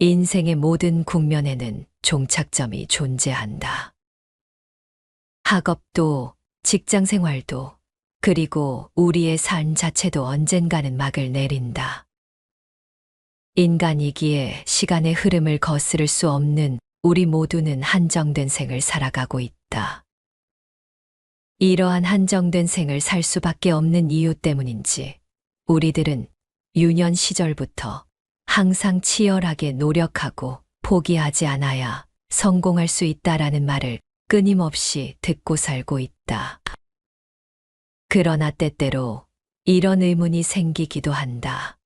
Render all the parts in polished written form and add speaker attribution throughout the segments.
Speaker 1: 인생의 모든 국면에는 종착점이 존재한다. 학업도, 직장 생활도, 그리고 우리의 삶 자체도 언젠가는 막을 내린다. 인간이기에 시간의 흐름을 거스를 수 없는 우리 모두는 한정된 생을 살아가고 있다. 이러한 한정된 생을 살 수밖에 없는 이유 때문인지 우리들은 유년 시절부터 항상 치열하게 노력하고 포기하지 않아야 성공할 수 있다라는 말을 끊임없이 듣고 살고 있다. 그러나 때때로 이런 의문이 생기기도 한다.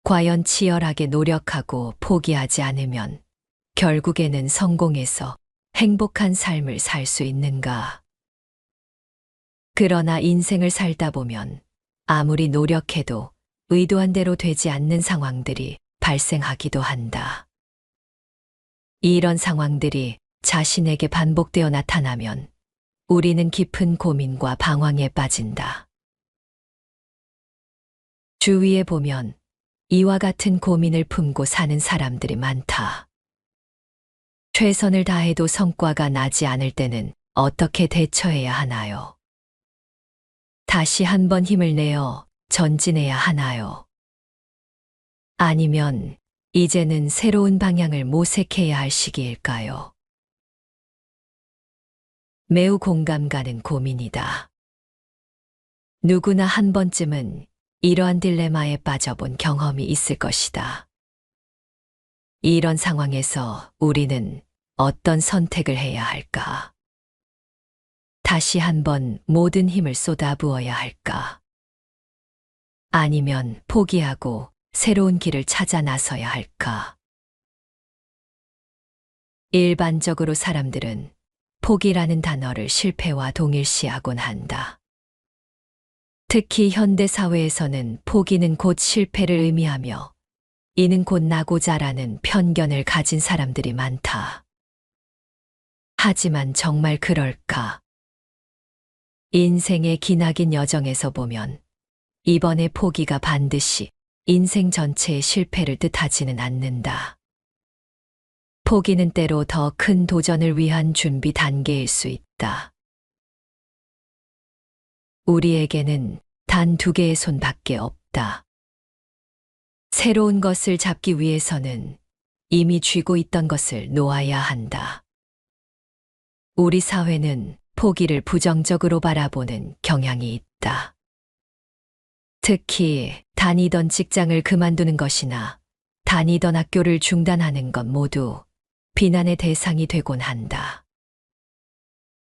Speaker 1: 과연 치열하게 노력하고 포기하지 않으면 결국에는 성공해서 행복한 삶을 살 수 있는가? 그러나 인생을 살다 보면 아무리 노력해도 의도한 대로 되지 않는 상황들이 발생하기도 한다. 이런 상황들이 자신에게 반복되어 나타나면 우리는 깊은 고민과 방황에 빠진다. 주위에 보면 이와 같은 고민을 품고 사는 사람들이 많다. 최선을 다해도 성과가 나지 않을 때는 어떻게 대처해야 하나요? 다시 한번 힘을 내어 전진해야 하나요? 아니면 이제는 새로운 방향을 모색해야 할 시기일까요? 매우 공감 가는 고민이다. 누구나 한 번쯤은 이러한 딜레마에 빠져본 경험이 있을 것이다. 이런 상황에서 우리는 어떤 선택을 해야 할까? 다시 한번 모든 힘을 쏟아부어야 할까? 아니면 포기하고 새로운 길을 찾아 나서야 할까? 일반적으로 사람들은 포기라는 단어를 실패와 동일시하곤 한다. 특히 현대 사회에서는 포기는 곧 실패를 의미하며 이는 곧 나고자라는 편견을 가진 사람들이 많다. 하지만 정말 그럴까? 인생의 기나긴 여정에서 보면 이번의 포기가 반드시 인생 전체의 실패를 뜻하지는 않는다. 포기는 때로 더 큰 도전을 위한 준비 단계일 수 있다. 우리에게는 단 2개의 손밖에 없다. 새로운 것을 잡기 위해서는 이미 쥐고 있던 것을 놓아야 한다. 우리 사회는 포기를 부정적으로 바라보는 경향이 있다. 특히 다니던 직장을 그만두는 것이나 다니던 학교를 중단하는 것 모두 비난의 대상이 되곤 한다.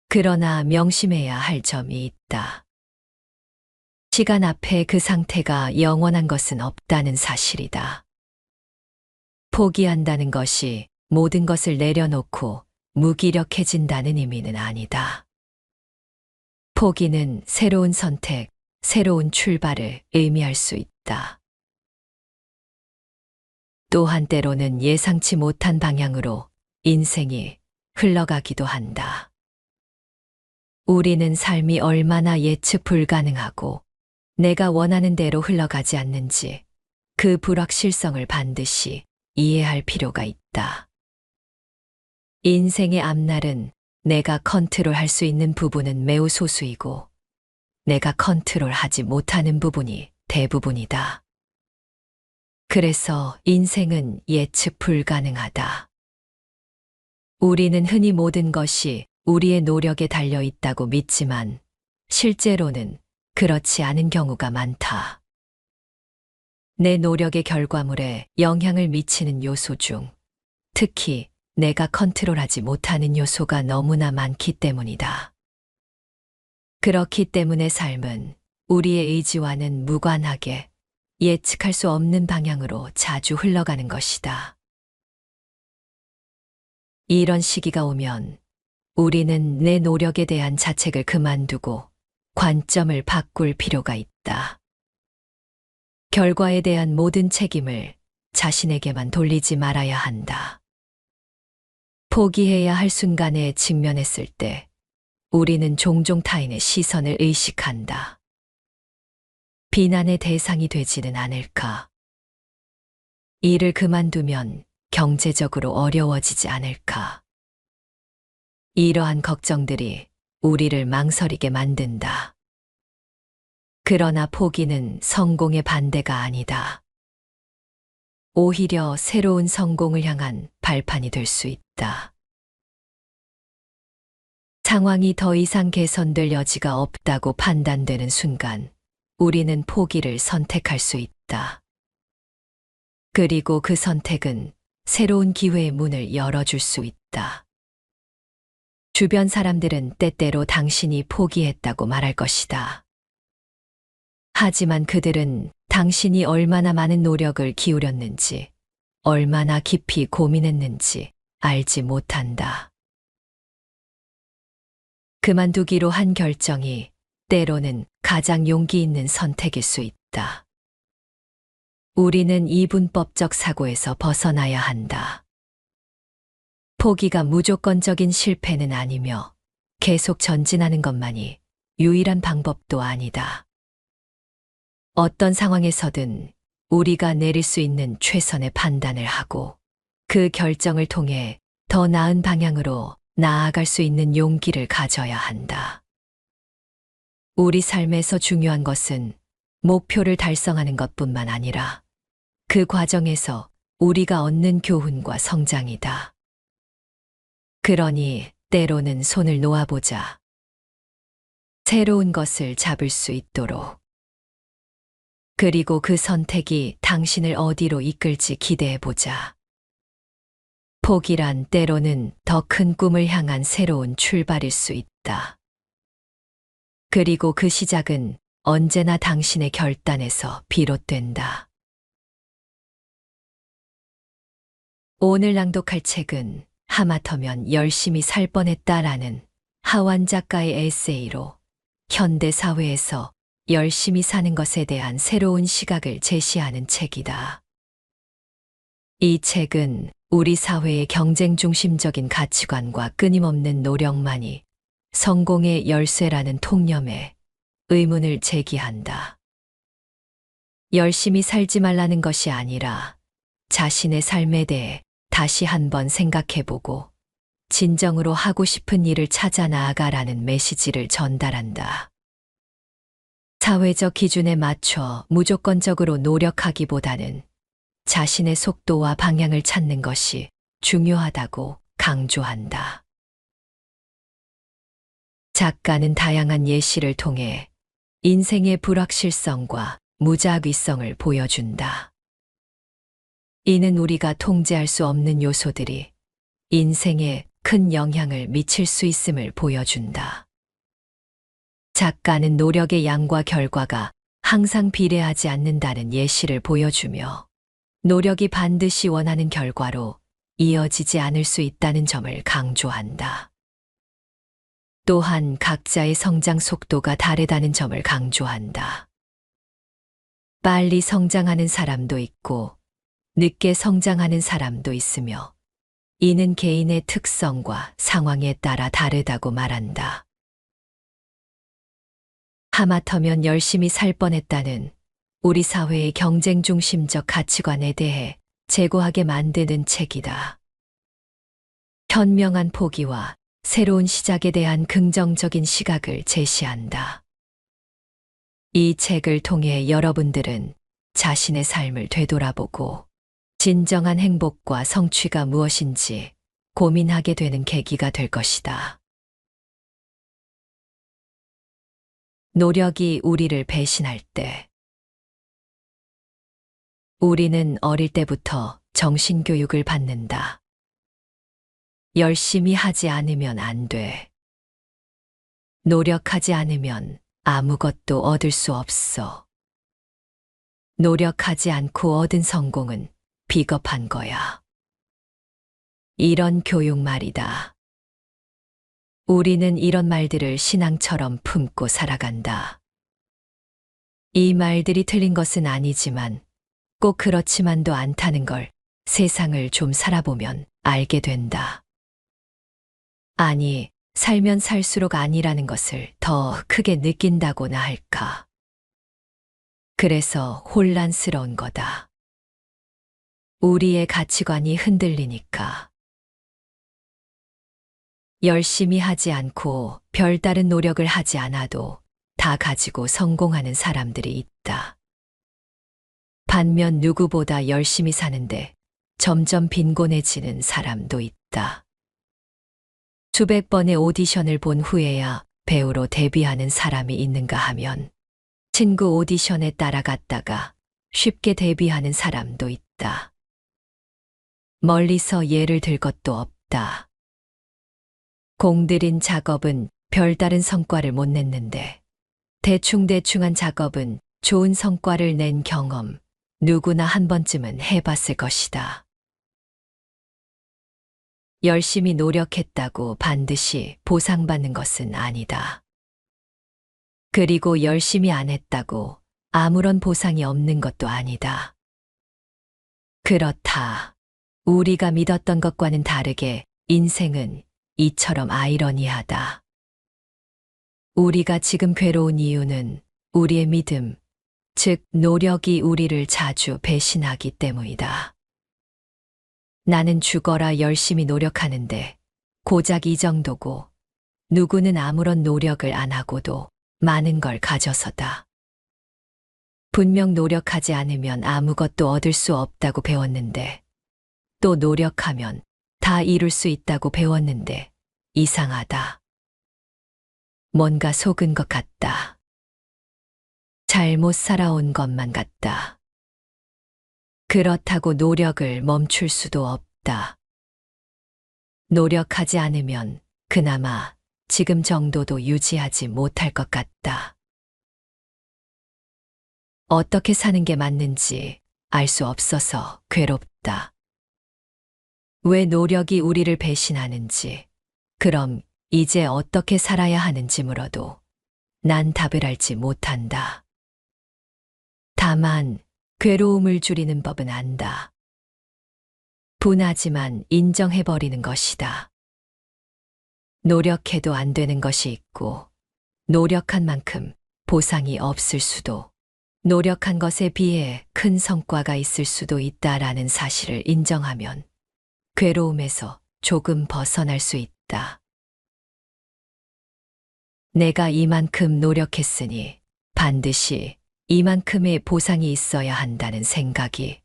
Speaker 1: 그러나 명심해야 할 점이 있다. 시간 앞에 그 상태가 영원한 것은 없다는 사실이다. 포기한다는 것이 모든 것을 내려놓고 무기력해진다는 의미는 아니다. 포기는 새로운 선택, 새로운 출발을 의미할 수 있다. 또한 때로는 예상치 못한 방향으로 인생이 흘러가기도 한다. 우리는 삶이 얼마나 예측 불가능하고 내가 원하는 대로 흘러가지 않는지 그 불확실성을 반드시 이해할 필요가 있다. 인생의 앞날은 내가 컨트롤할 수 있는 부분은 매우 소수이고 내가 컨트롤하지 못하는 부분이 대부분이다. 그래서 인생은 예측 불가능하다. 우리는 흔히 모든 것이 우리의 노력에 달려 있다고 믿지만 실제로는 그렇지 않은 경우가 많다. 내 노력의 결과물에 영향을 미치는 요소 중 특히 내가 컨트롤하지 못하는 요소가 너무나 많기 때문이다. 그렇기 때문에 삶은 우리의 의지와는 무관하게 예측할 수 없는 방향으로 자주 흘러가는 것이다. 이런 시기가 오면 우리는 내 노력에 대한 자책을 그만두고 관점을 바꿀 필요가 있다. 결과에 대한 모든 책임을 자신에게만 돌리지 말아야 한다. 포기해야 할 순간에 직면했을 때 우리는 종종 타인의 시선을 의식한다. 비난의 대상이 되지는 않을까? 일을 그만두면 경제적으로 어려워지지 않을까. 이러한 걱정들이 우리를 망설이게 만든다. 그러나 포기는 성공의 반대가 아니다. 오히려 새로운 성공을 향한 발판이 될 수 있다. 상황이 더 이상 개선될 여지가 없다고 판단되는 순간, 우리는 포기를 선택할 수 있다. 그리고 그 선택은 새로운 기회의 문을 열어줄 수 있다. 주변 사람들은 때때로 당신이 포기했다고 말할 것이다. 하지만 그들은 당신이 얼마나 많은 노력을 기울였는지, 얼마나 깊이 고민했는지 알지 못한다. 그만두기로 한 결정이 때로는 가장 용기 있는 선택일 수 있다. 우리는 이분법적 사고에서 벗어나야 한다. 포기가 무조건적인 실패는 아니며 계속 전진하는 것만이 유일한 방법도 아니다. 어떤 상황에서든 우리가 내릴 수 있는 최선의 판단을 하고 그 결정을 통해 더 나은 방향으로 나아갈 수 있는 용기를 가져야 한다. 우리 삶에서 중요한 것은 목표를 달성하는 것뿐만 아니라 그 과정에서 우리가 얻는 교훈과 성장이다. 그러니 때로는 손을 놓아보자. 새로운 것을 잡을 수 있도록. 그리고 그 선택이 당신을 어디로 이끌지 기대해보자. 포기란 때로는 더 큰 꿈을 향한 새로운 출발일 수 있다. 그리고 그 시작은 언제나 당신의 결단에서 비롯된다. 오늘 낭독할 책은 하마터면 열심히 살 뻔했다라는 하완 작가의 에세이로 현대 사회에서 열심히 사는 것에 대한 새로운 시각을 제시하는 책이다. 이 책은 우리 사회의 경쟁 중심적인 가치관과 끊임없는 노력만이 성공의 열쇠라는 통념에 의문을 제기한다. 열심히 살지 말라는 것이 아니라 자신의 삶에 대해 다시 한번 생각해보고 진정으로 하고 싶은 일을 찾아 나아가라는 메시지를 전달한다. 사회적 기준에 맞춰 무조건적으로 노력하기보다는 자신의 속도와 방향을 찾는 것이 중요하다고 강조한다. 작가는 다양한 예시를 통해 인생의 불확실성과 무작위성을 보여준다. 이는 우리가 통제할 수 없는 요소들이 인생에 큰 영향을 미칠 수 있음을 보여준다. 작가는 노력의 양과 결과가 항상 비례하지 않는다는 예시를 보여주며 노력이 반드시 원하는 결과로 이어지지 않을 수 있다는 점을 강조한다. 또한 각자의 성장 속도가 다르다는 점을 강조한다. 빨리 성장하는 사람도 있고 늦게 성장하는 사람도 있으며 이는 개인의 특성과 상황에 따라 다르다고 말한다. 하마터면 열심히 살 뻔했다는 우리 사회의 경쟁 중심적 가치관에 대해 재고하게 만드는 책이다. 현명한 포기와 새로운 시작에 대한 긍정적인 시각을 제시한다. 이 책을 통해 여러분들은 자신의 삶을 되돌아보고 진정한 행복과 성취가 무엇인지 고민하게 되는 계기가 될 것이다. 노력이 우리를 배신할 때 우리는 어릴 때부터 정신교육을 받는다. 열심히 하지 않으면 안 돼. 노력하지 않으면 아무것도 얻을 수 없어. 노력하지 않고 얻은 성공은 비겁한 거야. 이런 교육 말이다. 우리는 이런 말들을 신앙처럼 품고 살아간다. 이 말들이 틀린 것은 아니지만 꼭 그렇지만도 않다는 걸 세상을 좀 살아보면 알게 된다. 아니, 살면 살수록 아니라는 것을 더 크게 느낀다고나 할까. 그래서 혼란스러운 거다. 우리의 가치관이 흔들리니까. 열심히 하지 않고 별다른 노력을 하지 않아도 다 가지고 성공하는 사람들이 있다. 반면 누구보다 열심히 사는데 점점 빈곤해지는 사람도 있다. 수백 번의 오디션을 본 후에야 배우로 데뷔하는 사람이 있는가 하면 친구 오디션에 따라갔다가 쉽게 데뷔하는 사람도 있다. 멀리서 예를 들 것도 없다. 공들인 작업은 별다른 성과를 못 냈는데 대충대충한 작업은 좋은 성과를 낸 경험 누구나 한 번쯤은 해봤을 것이다. 열심히 노력했다고 반드시 보상받는 것은 아니다. 그리고 열심히 안 했다고 아무런 보상이 없는 것도 아니다. 그렇다. 우리가 믿었던 것과는 다르게 인생은 이처럼 아이러니하다. 우리가 지금 괴로운 이유는 우리의 믿음, 즉 노력이 우리를 자주 배신하기 때문이다. 나는 죽어라 열심히 노력하는데 고작 이 정도고 누구는 아무런 노력을 안 하고도 많은 걸 가져서다. 분명 노력하지 않으면 아무것도 얻을 수 없다고 배웠는데 또 노력하면 다 이룰 수 있다고 배웠는데 이상하다. 뭔가 속은 것 같다. 잘못 살아온 것만 같다. 그렇다고 노력을 멈출 수도 없다. 노력하지 않으면 그나마 지금 정도도 유지하지 못할 것 같다. 어떻게 사는 게 맞는지 알 수 없어서 괴롭다. 왜 노력이 우리를 배신하는지, 그럼 이제 어떻게 살아야 하는지 물어도 난 답을 알지 못한다. 다만 괴로움을 줄이는 법은 안다. 분하지만 인정해버리는 것이다. 노력해도 안 되는 것이 있고, 노력한 만큼 보상이 없을 수도, 노력한 것에 비해 큰 성과가 있을 수도 있다라는 사실을 인정하면 괴로움에서 조금 벗어날 수 있다. 내가 이만큼 노력했으니 반드시 이만큼의 보상이 있어야 한다는 생각이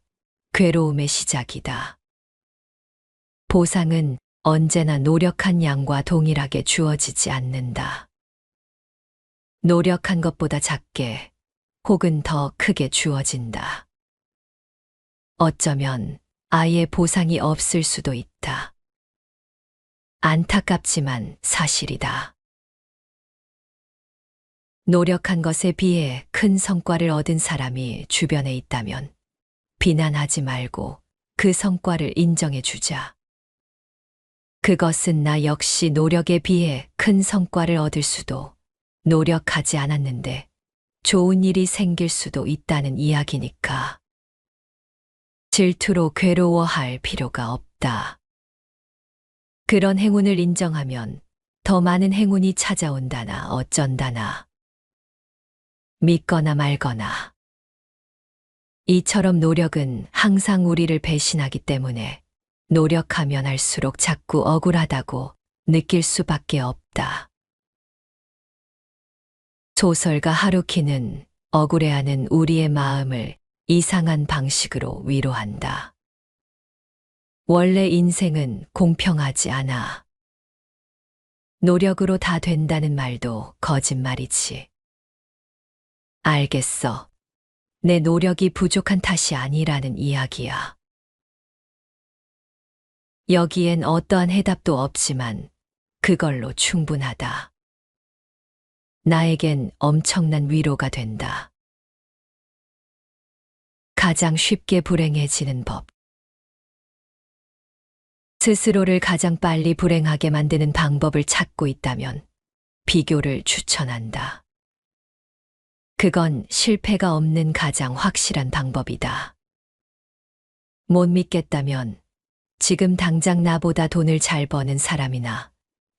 Speaker 1: 괴로움의 시작이다. 보상은 언제나 노력한 양과 동일하게 주어지지 않는다. 노력한 것보다 작게 혹은 더 크게 주어진다. 어쩌면 아예 보상이 없을 수도 있다. 안타깝지만 사실이다. 노력한 것에 비해 큰 성과를 얻은 사람이 주변에 있다면 비난하지 말고 그 성과를 인정해 주자. 그것은 나 역시 노력에 비해 큰 성과를 얻을 수도, 노력하지 않았는데 좋은 일이 생길 수도 있다는 이야기니까. 질투로 괴로워할 필요가 없다. 그런 행운을 인정하면 더 많은 행운이 찾아온다나 어쩐다나. 믿거나 말거나. 이처럼 노력은 항상 우리를 배신하기 때문에 노력하면 할수록 자꾸 억울하다고 느낄 수밖에 없다. 소설가 하루키는 억울해하는 우리의 마음을 이상한 방식으로 위로한다. 원래 인생은 공평하지 않아. 노력으로 다 된다는 말도 거짓말이지. 알겠어. 내 노력이 부족한 탓이 아니라는 이야기야. 여기엔 어떠한 해답도 없지만 그걸로 충분하다. 나에겐 엄청난 위로가 된다. 가장 쉽게 불행해지는 법. 스스로를 가장 빨리 불행하게 만드는 방법을 찾고 있다면 비교를 추천한다. 그건 실패가 없는 가장 확실한 방법이다. 못 믿겠다면 지금 당장 나보다 돈을 잘 버는 사람이나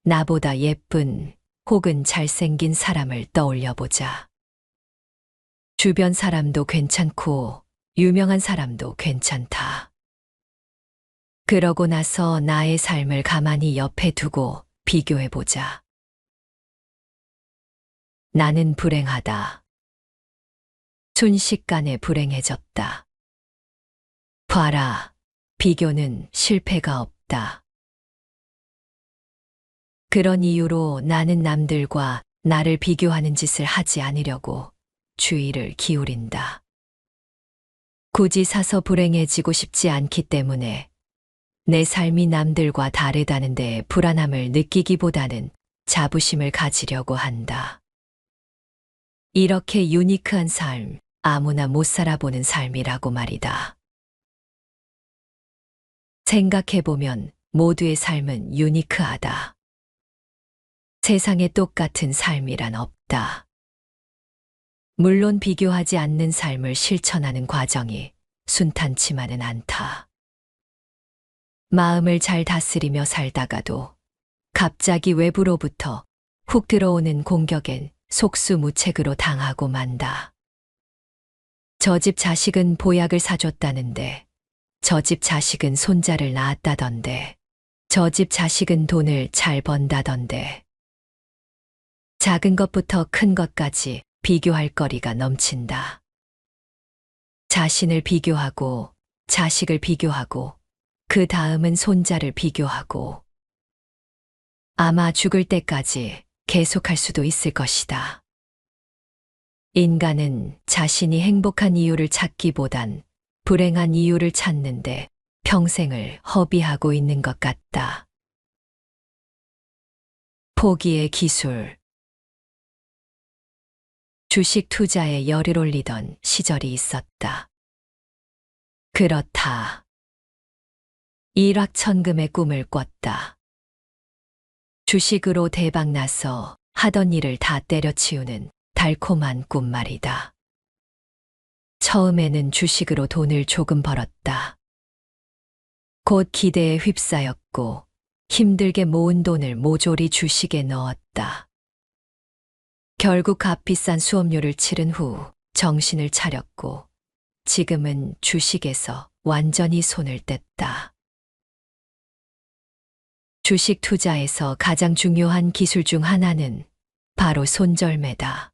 Speaker 1: 나보다 예쁜 혹은 잘생긴 사람을 떠올려 보자. 주변 사람도 괜찮고 유명한 사람도 괜찮다. 그러고 나서 나의 삶을 가만히 옆에 두고 비교해보자. 나는 불행하다. 순식간에 불행해졌다. 봐라, 비교는 실패가 없다. 그런 이유로 나는 남들과 나를 비교하는 짓을 하지 않으려고 주의를 기울인다. 굳이 사서 불행해지고 싶지 않기 때문에 내 삶이 남들과 다르다는 데 불안함을 느끼기보다는 자부심을 가지려고 한다. 이렇게 유니크한 삶, 아무나 못 살아보는 삶이라고 말이다. 생각해보면 모두의 삶은 유니크하다. 세상에 똑같은 삶이란 없다. 물론 비교하지 않는 삶을 실천하는 과정이 순탄치만은 않다. 마음을 잘 다스리며 살다가도 갑자기 외부로부터 훅 들어오는 공격엔 속수무책으로 당하고 만다. 저 집 자식은 보약을 사줬다는데, 저 집 자식은 손자를 낳았다던데, 저 집 자식은 돈을 잘 번다던데. 작은 것부터 큰 것까지 비교할 거리가 넘친다. 자신을 비교하고, 자식을 비교하고, 그 다음은 손자를 비교하고. 아마 죽을 때까지 계속할 수도 있을 것이다. 인간은 자신이 행복한 이유를 찾기보단 불행한 이유를 찾는데 평생을 허비하고 있는 것 같다. 포기의 기술. 주식 투자에 열을 올리던 시절이 있었다. 그렇다. 일확천금의 꿈을 꿨다. 주식으로 대박나서 하던 일을 다 때려치우는 달콤한 꿈 말이다. 처음에는 주식으로 돈을 조금 벌었다. 곧 기대에 휩싸였고 힘들게 모은 돈을 모조리 주식에 넣었다. 결국 값비싼 수업료를 치른 후 정신을 차렸고 지금은 주식에서 완전히 손을 뗐다. 주식 투자에서 가장 중요한 기술 중 하나는 바로 손절매다.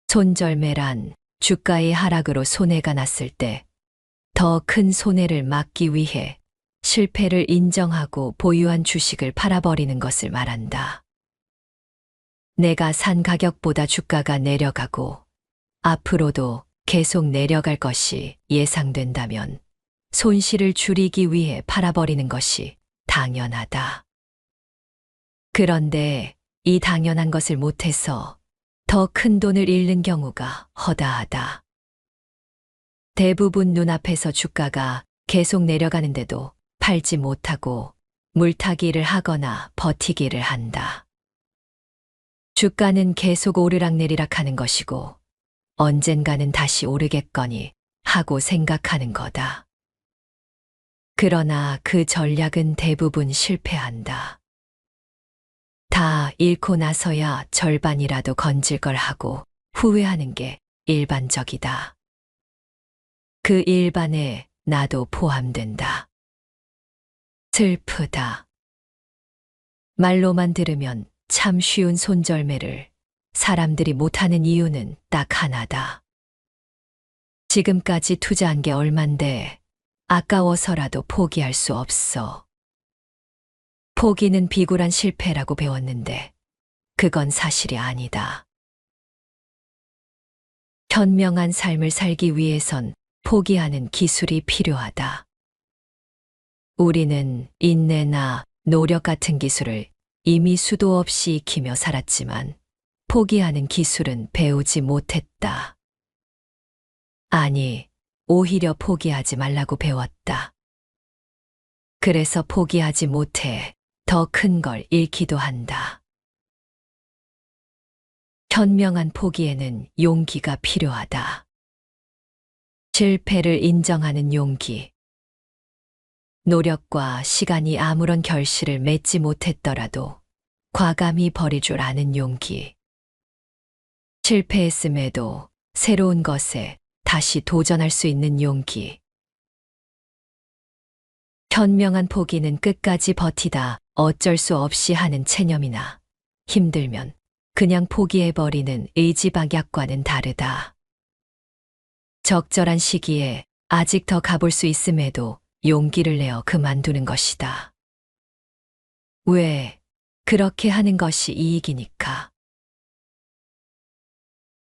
Speaker 1: 손절매란 주가의 하락으로 손해가 났을 때 더 큰 손해를 막기 위해 실패를 인정하고 보유한 주식을 팔아버리는 것을 말한다. 내가 산 가격보다 주가가 내려가고 앞으로도 계속 내려갈 것이 예상된다면 손실을 줄이기 위해 팔아버리는 것이 당연하다. 그런데 이 당연한 것을 못해서 더 큰 돈을 잃는 경우가 허다하다. 대부분 눈앞에서 주가가 계속 내려가는데도 팔지 못하고 물타기를 하거나 버티기를 한다. 주가는 계속 오르락내리락 하는 것이고 언젠가는 다시 오르겠거니 하고 생각하는 거다. 그러나 그 전략은 대부분 실패한다. 다 잃고 나서야 절반이라도 건질 걸 하고 후회하는 게 일반적이다. 그 일반에 나도 포함된다. 슬프다. 말로만 들으면 참 쉬운 손절매를 사람들이 못하는 이유는 딱 하나다. 지금까지 투자한 게 얼만데 아까워서라도 포기할 수 없어. 포기는 비굴한 실패라고 배웠는데 그건 사실이 아니다. 현명한 삶을 살기 위해선 포기하는 기술이 필요하다. 우리는 인내나 노력 같은 기술을 이미 수도 없이 익히며 살았지만 포기하는 기술은 배우지 못했다. 아니, 오히려 포기하지 말라고 배웠다. 그래서 포기하지 못해 더 큰 걸 잃기도 한다. 현명한 포기에는 용기가 필요하다. 실패를 인정하는 용기. 노력과 시간이 아무런 결실을 맺지 못했더라도 과감히 버릴 줄 아는 용기. 실패했음에도 새로운 것에 다시 도전할 수 있는 용기. 현명한 포기는 끝까지 버티다 어쩔 수 없이 하는 체념이나 힘들면 그냥 포기해버리는 의지박약과는 다르다. 적절한 시기에 아직 더 가볼 수 있음에도 용기를 내어 그만두는 것이다. 왜? 그렇게 하는 것이 이익이니까.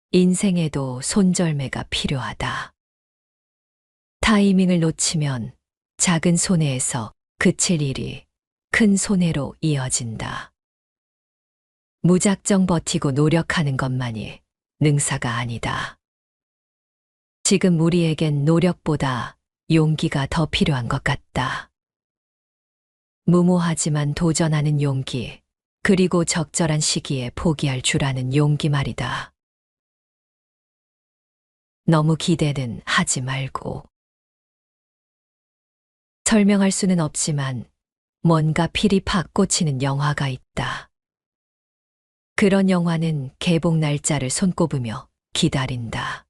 Speaker 1: 인생에도 손절매가 필요하다. 타이밍을 놓치면 작은 손해에서 그칠 일이 큰 손해로 이어진다. 무작정 버티고 노력하는 것만이 능사가 아니다. 지금 우리에겐 노력보다 용기가 더 필요한 것 같다. 무모하지만 도전하는 용기, 그리고 적절한 시기에 포기할 줄 아는 용기 말이다. 너무 기대는 하지 말고. 설명할 수는 없지만 뭔가 필이 팍 꽂히는 영화가 있다. 그런 영화는 개봉 날짜를 손꼽으며 기다린다.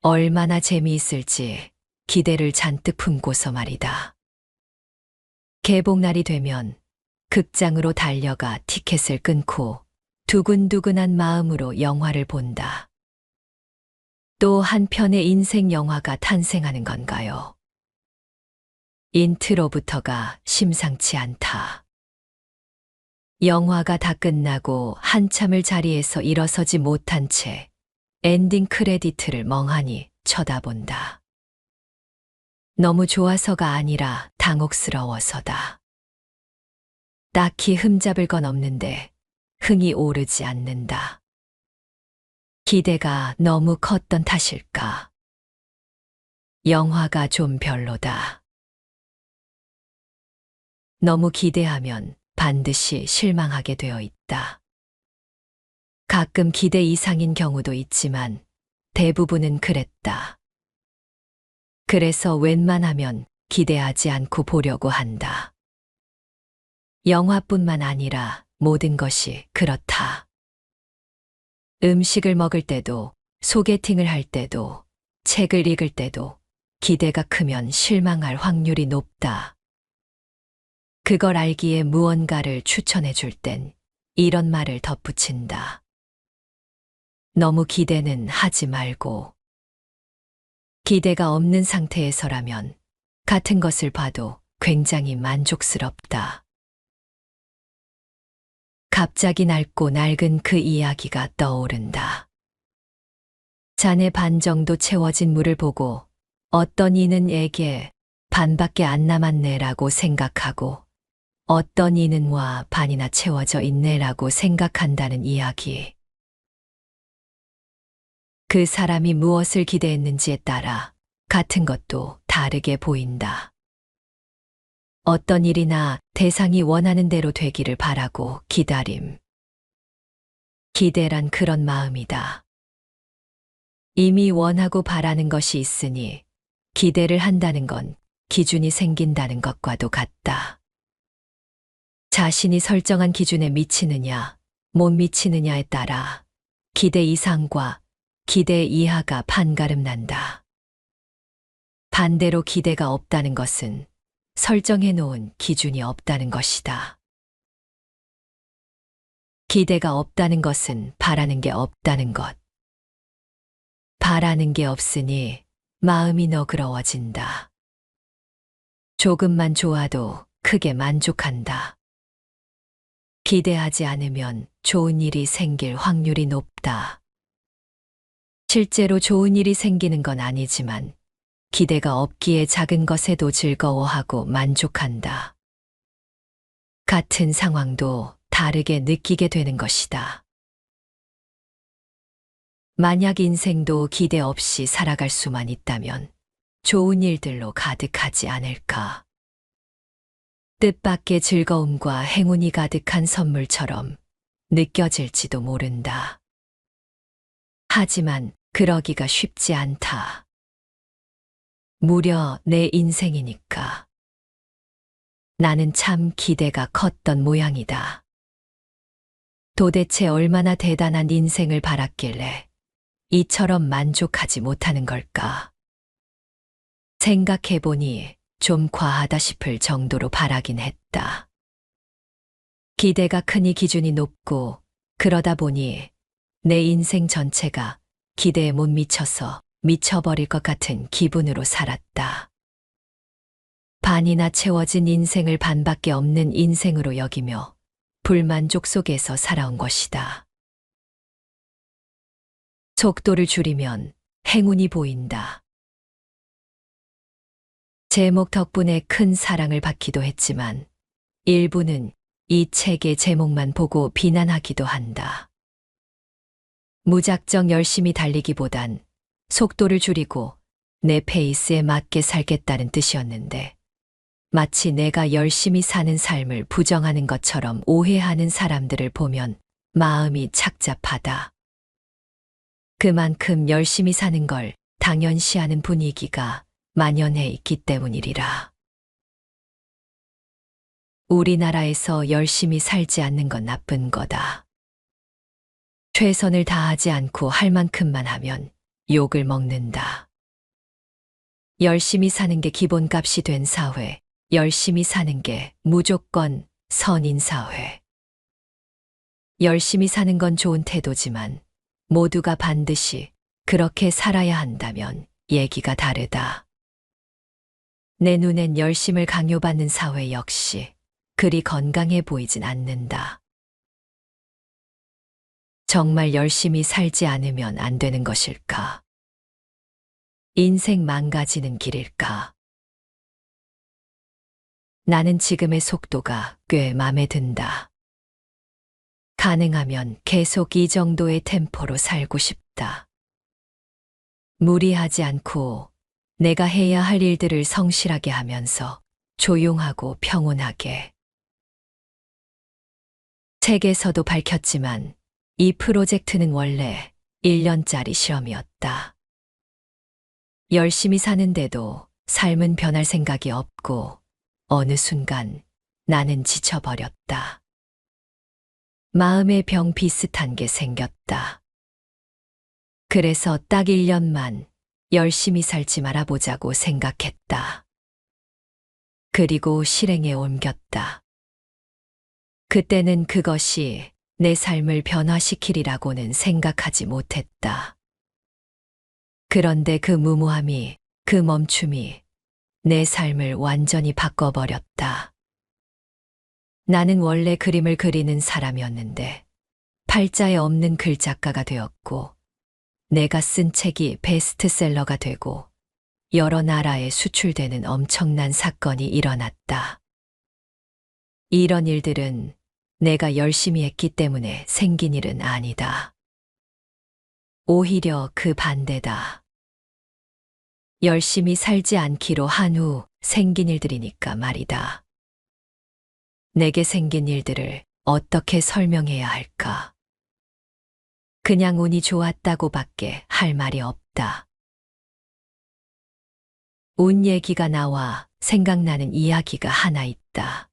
Speaker 1: 얼마나 재미있을지 기대를 잔뜩 품고서 말이다. 개봉날이 되면 극장으로 달려가 티켓을 끊고 두근두근한 마음으로 영화를 본다. 또 한편의 인생 영화가 탄생하는 건가요? 인트로부터가 심상치 않다. 영화가 다 끝나고 한참을 자리에서 일어서지 못한 채 엔딩 크레디트를 멍하니 쳐다본다. 너무 좋아서가 아니라 당혹스러워서다. 딱히 흠잡을 건 없는데 흥이 오르지 않는다. 기대가 너무 컸던 탓일까? 영화가 좀 별로다. 너무 기대하면 반드시 실망하게 되어 있다. 가끔 기대 이상인 경우도 있지만 대부분은 그랬다. 그래서 웬만하면 기대하지 않고 보려고 한다. 영화뿐만 아니라 모든 것이 그렇다. 음식을 먹을 때도, 소개팅을 할 때도, 책을 읽을 때도 기대가 크면 실망할 확률이 높다. 그걸 알기에 무언가를 추천해 줄 땐 이런 말을 덧붙인다. 너무 기대는 하지 말고. 기대가 없는 상태에서라면 같은 것을 봐도 굉장히 만족스럽다. 갑자기 낡고 낡은 그 이야기가 떠오른다. 잔에 반 정도 채워진 물을 보고 어떤 이는 에게 반밖에 안 남았네라고 생각하고 어떤 이는 와 반이나 채워져 있네라고 생각한다는 이야기. 그 사람이 무엇을 기대했는지에 따라 같은 것도 다르게 보인다. 어떤 일이나 대상이 원하는 대로 되기를 바라고 기다림. 기대란 그런 마음이다. 이미 원하고 바라는 것이 있으니 기대를 한다는 건 기준이 생긴다는 것과도 같다. 자신이 설정한 기준에 미치느냐, 못 미치느냐에 따라 기대 이상과 기대 이하가 판가름 난다. 반대로 기대가 없다는 것은 설정해 놓은 기준이 없다는 것이다. 기대가 없다는 것은 바라는 게 없다는 것. 바라는 게 없으니 마음이 너그러워진다. 조금만 좋아도 크게 만족한다. 기대하지 않으면 좋은 일이 생길 확률이 높다. 실제로 좋은 일이 생기는 건 아니지만 기대가 없기에 작은 것에도 즐거워하고 만족한다. 같은 상황도 다르게 느끼게 되는 것이다. 만약 인생도 기대 없이 살아갈 수만 있다면 좋은 일들로 가득하지 않을까. 뜻밖의 즐거움과 행운이 가득한 선물처럼 느껴질지도 모른다. 하지만 그러기가 쉽지 않다. 무려 내 인생이니까. 나는 참 기대가 컸던 모양이다. 도대체 얼마나 대단한 인생을 바랐길래 이처럼 만족하지 못하는 걸까? 생각해보니 좀 과하다 싶을 정도로 바라긴 했다. 기대가 크니 기준이 높고 그러다 보니 내 인생 전체가 기대에 못 미쳐서 미쳐버릴 것 같은 기분으로 살았다. 반이나 채워진 인생을 반밖에 없는 인생으로 여기며 불만족 속에서 살아온 것이다. 속도를 줄이면 행운이 보인다. 제목 덕분에 큰 사랑을 받기도 했지만 일부는 이 책의 제목만 보고 비난하기도 한다. 무작정 열심히 달리기보단 속도를 줄이고 내 페이스에 맞게 살겠다는 뜻이었는데 마치 내가 열심히 사는 삶을 부정하는 것처럼 오해하는 사람들을 보면 마음이 착잡하다. 그만큼 열심히 사는 걸 당연시하는 분위기가 만연해 있기 때문이리라. 우리나라에서 열심히 살지 않는 건 나쁜 거다. 최선을 다하지 않고 할 만큼만 하면 욕을 먹는다. 열심히 사는 게 기본값이 된 사회, 열심히 사는 게 무조건 선인 사회. 열심히 사는 건 좋은 태도지만 모두가 반드시 그렇게 살아야 한다면 얘기가 다르다. 내 눈엔 열심을 강요받는 사회 역시 그리 건강해 보이진 않는다. 정말 열심히 살지 않으면 안 되는 것일까? 인생 망가지는 길일까? 나는 지금의 속도가 꽤 마음에 든다. 가능하면 계속 이 정도의 템포로 살고 싶다. 무리하지 않고 내가 해야 할 일들을 성실하게 하면서 조용하고 평온하게. 책에서도 밝혔지만 이 프로젝트는 원래 1년짜리 실험이었다. 열심히 사는데도 삶은 변할 생각이 없고 어느 순간 나는 지쳐버렸다. 마음의 병 비슷한 게 생겼다. 그래서 딱 1년만 열심히 살지 말아보자고 생각했다. 그리고 실행에 옮겼다. 그때는 그것이 내 삶을 변화시키리라고는 생각하지 못했다. 그런데 그 무모함이, 그 멈춤이 내 삶을 완전히 바꿔버렸다. 나는 원래 그림을 그리는 사람이었는데 팔자에 없는 글작가가 되었고 내가 쓴 책이 베스트셀러가 되고 여러 나라에 수출되는 엄청난 사건이 일어났다. 이런 일들은 내가 열심히 했기 때문에 생긴 일은 아니다. 오히려 그 반대다. 열심히 살지 않기로 한 후 생긴 일들이니까 말이다. 내게 생긴 일들을 어떻게 설명해야 할까? 그냥 운이 좋았다고밖에 할 말이 없다. 운 얘기가 나와 생각나는 이야기가 하나 있다.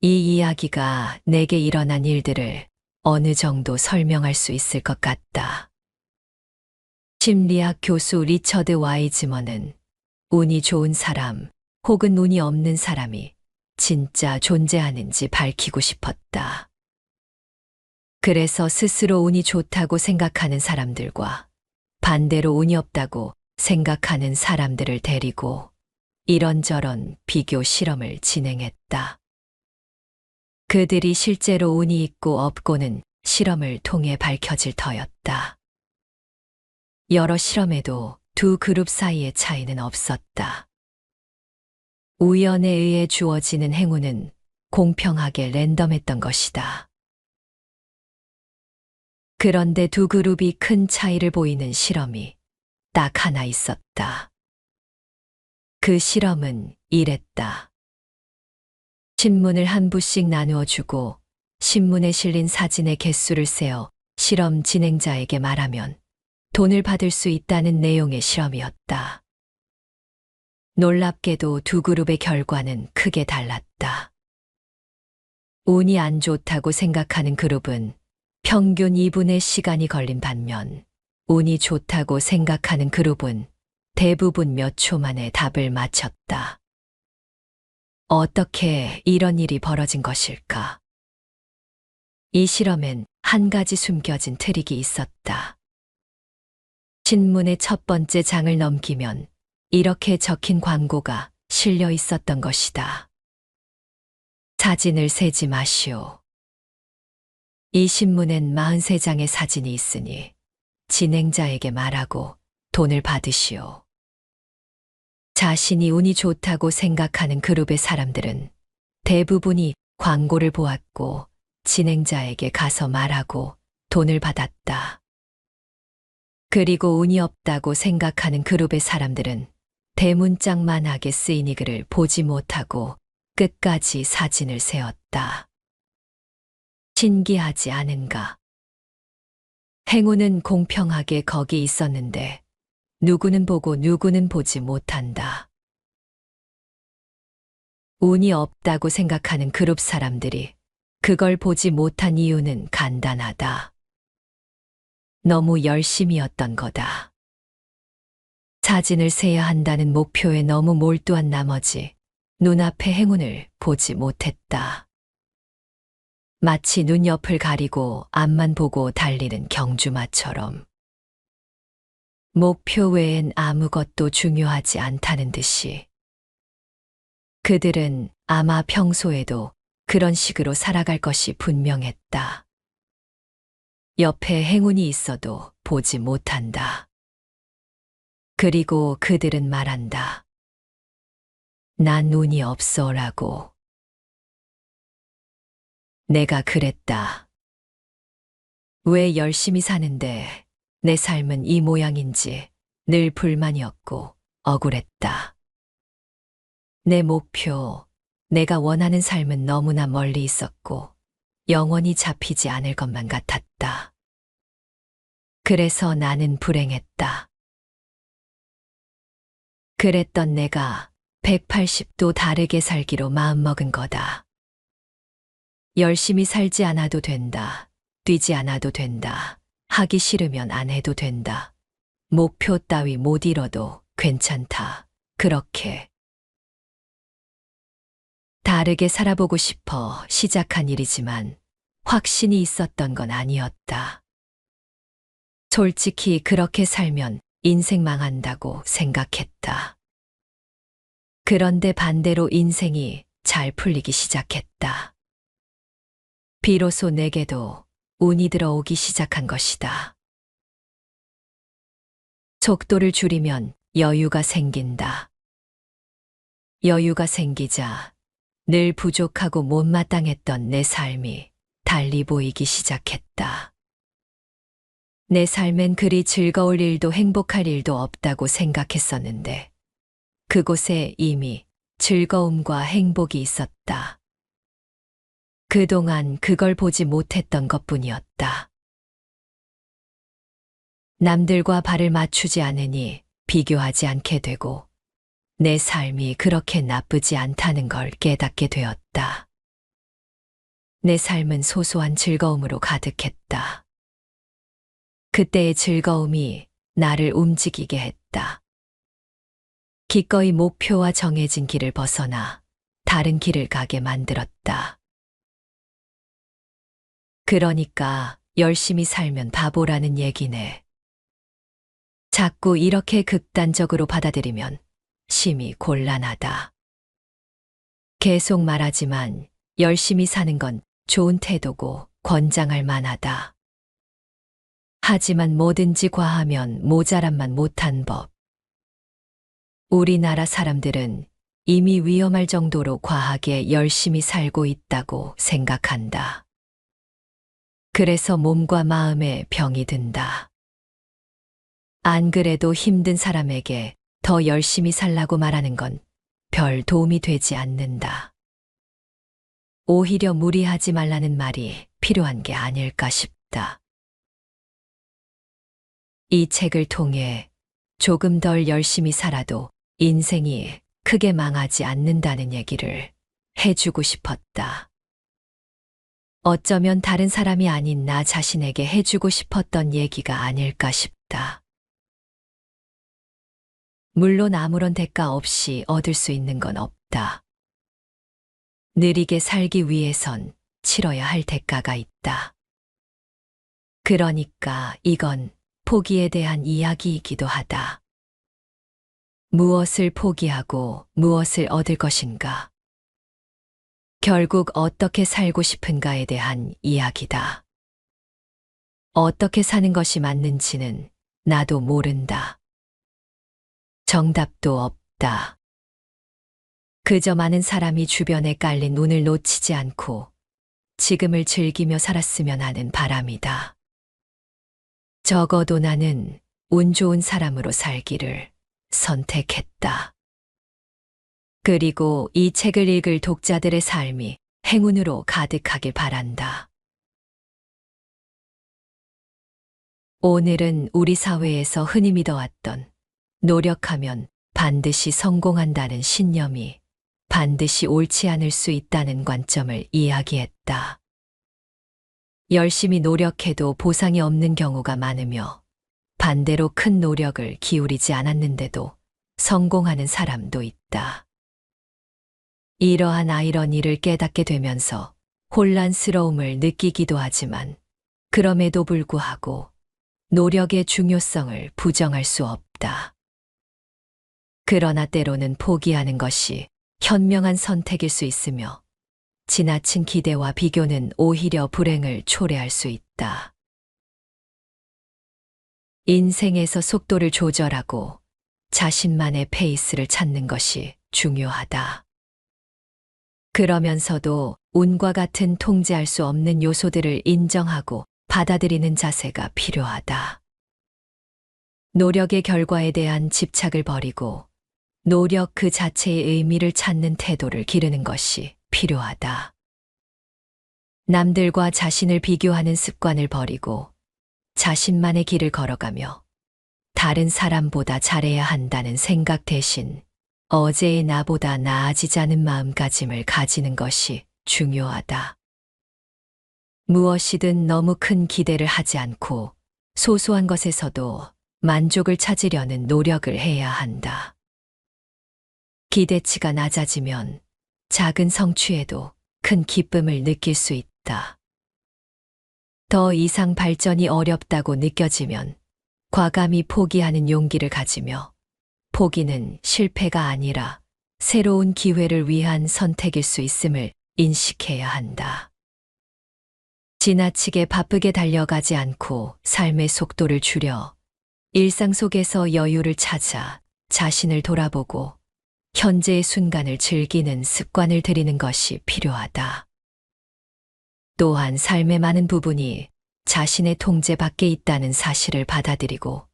Speaker 1: 이 이야기가 내게 일어난 일들을 어느 정도 설명할 수 있을 것 같다. 심리학 교수 리처드 와이즈먼은 운이 좋은 사람 혹은 운이 없는 사람이 진짜 존재하는지 밝히고 싶었다. 그래서 스스로 운이 좋다고 생각하는 사람들과 반대로 운이 없다고 생각하는 사람들을 데리고 이런저런 비교 실험을 진행했다. 그들이 실제로 운이 있고 없고는 실험을 통해 밝혀질 터였다. 여러 실험에도 두 그룹 사이의 차이는 없었다. 우연에 의해 주어지는 행운은 공평하게 랜덤했던 것이다. 그런데 두 그룹이 큰 차이를 보이는 실험이 딱 하나 있었다. 그 실험은 이랬다. 신문을 한 부씩 나누어 주고 신문에 실린 사진의 개수를 세어 실험 진행자에게 말하면 돈을 받을 수 있다는 내용의 실험이었다. 놀랍게도 두 그룹의 결과는 크게 달랐다. 운이 안 좋다고 생각하는 그룹은 평균 2분의 시간이 걸린 반면 운이 좋다고 생각하는 그룹은 대부분 몇 초 만에 답을 맞췄다. 어떻게 이런 일이 벌어진 것일까? 이 실험엔 한 가지 숨겨진 트릭이 있었다. 신문의 첫 번째 장을 넘기면 이렇게 적힌 광고가 실려 있었던 것이다. 사진을 세지 마시오. 이 신문엔 43장의 사진이 있으니 진행자에게 말하고 돈을 받으시오. 자신이 운이 좋다고 생각하는 그룹의 사람들은 대부분이 광고를 보았고 진행자에게 가서 말하고 돈을 받았다. 그리고 운이 없다고 생각하는 그룹의 사람들은 대문짝만하게 쓰인 이 글을 보지 못하고 끝까지 사진을 세웠다. 신기하지 않은가? 행운은 공평하게 거기 있었는데 누구는 보고 누구는 보지 못한다. 운이 없다고 생각하는 그룹 사람들이 그걸 보지 못한 이유는 간단하다. 너무 열심이었던 거다. 사진을 세야 한다는 목표에 너무 몰두한 나머지 눈앞의 행운을 보지 못했다. 마치 눈 옆을 가리고 앞만 보고 달리는 경주마처럼. 목표 외엔 아무것도 중요하지 않다는 듯이. 그들은 아마 평소에도 그런 식으로 살아갈 것이 분명했다. 옆에 행운이 있어도 보지 못한다. 그리고 그들은 말한다. 난 운이 없어라고. 내가 그랬다. 왜 열심히 사는데 내 삶은 이 모양인지 늘 불만이었고 억울했다. 내 목표, 내가 원하는 삶은 너무나 멀리 있었고 영원히 잡히지 않을 것만 같았다. 그래서 나는 불행했다. 그랬던 내가 180도 다르게 살기로 마음먹은 거다. 열심히 살지 않아도 된다. 뛰지 않아도 된다. 하기 싫으면 안 해도 된다. 목표 따위 못 이뤄도 괜찮다. 그렇게. 다르게 살아보고 싶어 시작한 일이지만 확신이 있었던 건 아니었다. 솔직히 그렇게 살면 인생 망한다고 생각했다. 그런데 반대로 인생이 잘 풀리기 시작했다. 비로소 내게도 운이 들어오기 시작한 것이다. 속도를 줄이면 여유가 생긴다. 여유가 생기자 늘 부족하고 못마땅했던 내 삶이 달리 보이기 시작했다. 내 삶엔 그리 즐거울 일도 행복할 일도 없다고 생각했었는데 그곳에 이미 즐거움과 행복이 있었다. 그동안 그걸 보지 못했던 것뿐이었다. 남들과 발을 맞추지 않으니 비교하지 않게 되고 내 삶이 그렇게 나쁘지 않다는 걸 깨닫게 되었다. 내 삶은 소소한 즐거움으로 가득했다. 그때의 즐거움이 나를 움직이게 했다. 기꺼이 목표와 정해진 길을 벗어나 다른 길을 가게 만들었다. 그러니까 열심히 살면 바보라는 얘기네. 자꾸 이렇게 극단적으로 받아들이면 심히 곤란하다. 계속 말하지만 열심히 사는 건 좋은 태도고 권장할 만하다. 하지만 뭐든지 과하면 모자람만 못한 법. 우리나라 사람들은 이미 위험할 정도로 과하게 열심히 살고 있다고 생각한다. 그래서 몸과 마음에 병이 든다. 안 그래도 힘든 사람에게 더 열심히 살라고 말하는 건 별 도움이 되지 않는다. 오히려 무리하지 말라는 말이 필요한 게 아닐까 싶다. 이 책을 통해 조금 덜 열심히 살아도 인생이 크게 망하지 않는다는 얘기를 해주고 싶었다. 어쩌면 다른 사람이 아닌 나 자신에게 해주고 싶었던 얘기가 아닐까 싶다. 물론 아무런 대가 없이 얻을 수 있는 건 없다. 느리게 살기 위해선 치러야 할 대가가 있다. 그러니까 이건 포기에 대한 이야기이기도 하다. 무엇을 포기하고 무엇을 얻을 것인가? 결국 어떻게 살고 싶은가에 대한 이야기다. 어떻게 사는 것이 맞는지는 나도 모른다. 정답도 없다. 그저 많은 사람이 주변에 깔린 운을 놓치지 않고 지금을 즐기며 살았으면 하는 바람이다. 적어도 나는 운 좋은 사람으로 살기를 선택했다. 그리고 이 책을 읽을 독자들의 삶이 행운으로 가득하길 바란다. 오늘은 우리 사회에서 흔히 믿어왔던 노력하면 반드시 성공한다는 신념이 반드시 옳지 않을 수 있다는 관점을 이야기했다. 열심히 노력해도 보상이 없는 경우가 많으며 반대로 큰 노력을 기울이지 않았는데도 성공하는 사람도 있다. 이러한 아이러니를 깨닫게 되면서 혼란스러움을 느끼기도 하지만 그럼에도 불구하고 노력의 중요성을 부정할 수 없다. 그러나 때로는 포기하는 것이 현명한 선택일 수 있으며 지나친 기대와 비교는 오히려 불행을 초래할 수 있다. 인생에서 속도를 조절하고 자신만의 페이스를 찾는 것이 중요하다. 그러면서도 운과 같은 통제할 수 없는 요소들을 인정하고 받아들이는 자세가 필요하다. 노력의 결과에 대한 집착을 버리고 노력 그 자체의 의미를 찾는 태도를 기르는 것이 필요하다. 남들과 자신을 비교하는 습관을 버리고 자신만의 길을 걸어가며 다른 사람보다 잘해야 한다는 생각 대신 어제의 나보다 나아지자는 마음가짐을 가지는 것이 중요하다. 무엇이든 너무 큰 기대를 하지 않고 소소한 것에서도 만족을 찾으려는 노력을 해야 한다. 기대치가 낮아지면 작은 성취에도 큰 기쁨을 느낄 수 있다. 더 이상 발전이 어렵다고 느껴지면 과감히 포기하는 용기를 가지며 포기는 실패가 아니라 새로운 기회를 위한 선택일 수 있음을 인식해야 한다. 지나치게 바쁘게 달려가지 않고 삶의 속도를 줄여 일상 속에서 여유를 찾아 자신을 돌아보고 현재의 순간을 즐기는 습관을 들이는 것이 필요하다. 또한 삶의 많은 부분이 자신의 통제 밖에 있다는 사실을 받아들이고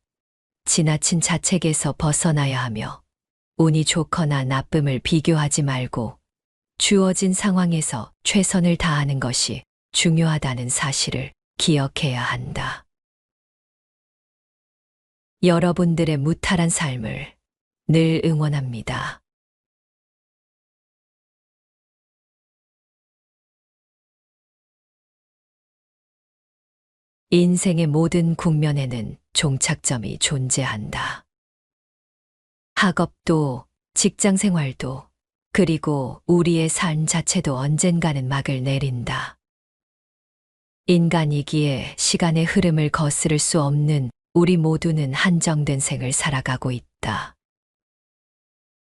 Speaker 1: 지나친 자책에서 벗어나야 하며 운이 좋거나 나쁨을 비교하지 말고 주어진 상황에서 최선을 다하는 것이 중요하다는 사실을 기억해야 한다. 여러분들의 무탈한 삶을 늘 응원합니다. 인생의 모든 국면에는 종착점이 존재한다. 학업도, 직장 생활도, 그리고 우리의 삶 자체도 언젠가는 막을 내린다. 인간이기에 시간의 흐름을 거스를 수 없는 우리 모두는 한정된 생을 살아가고 있다.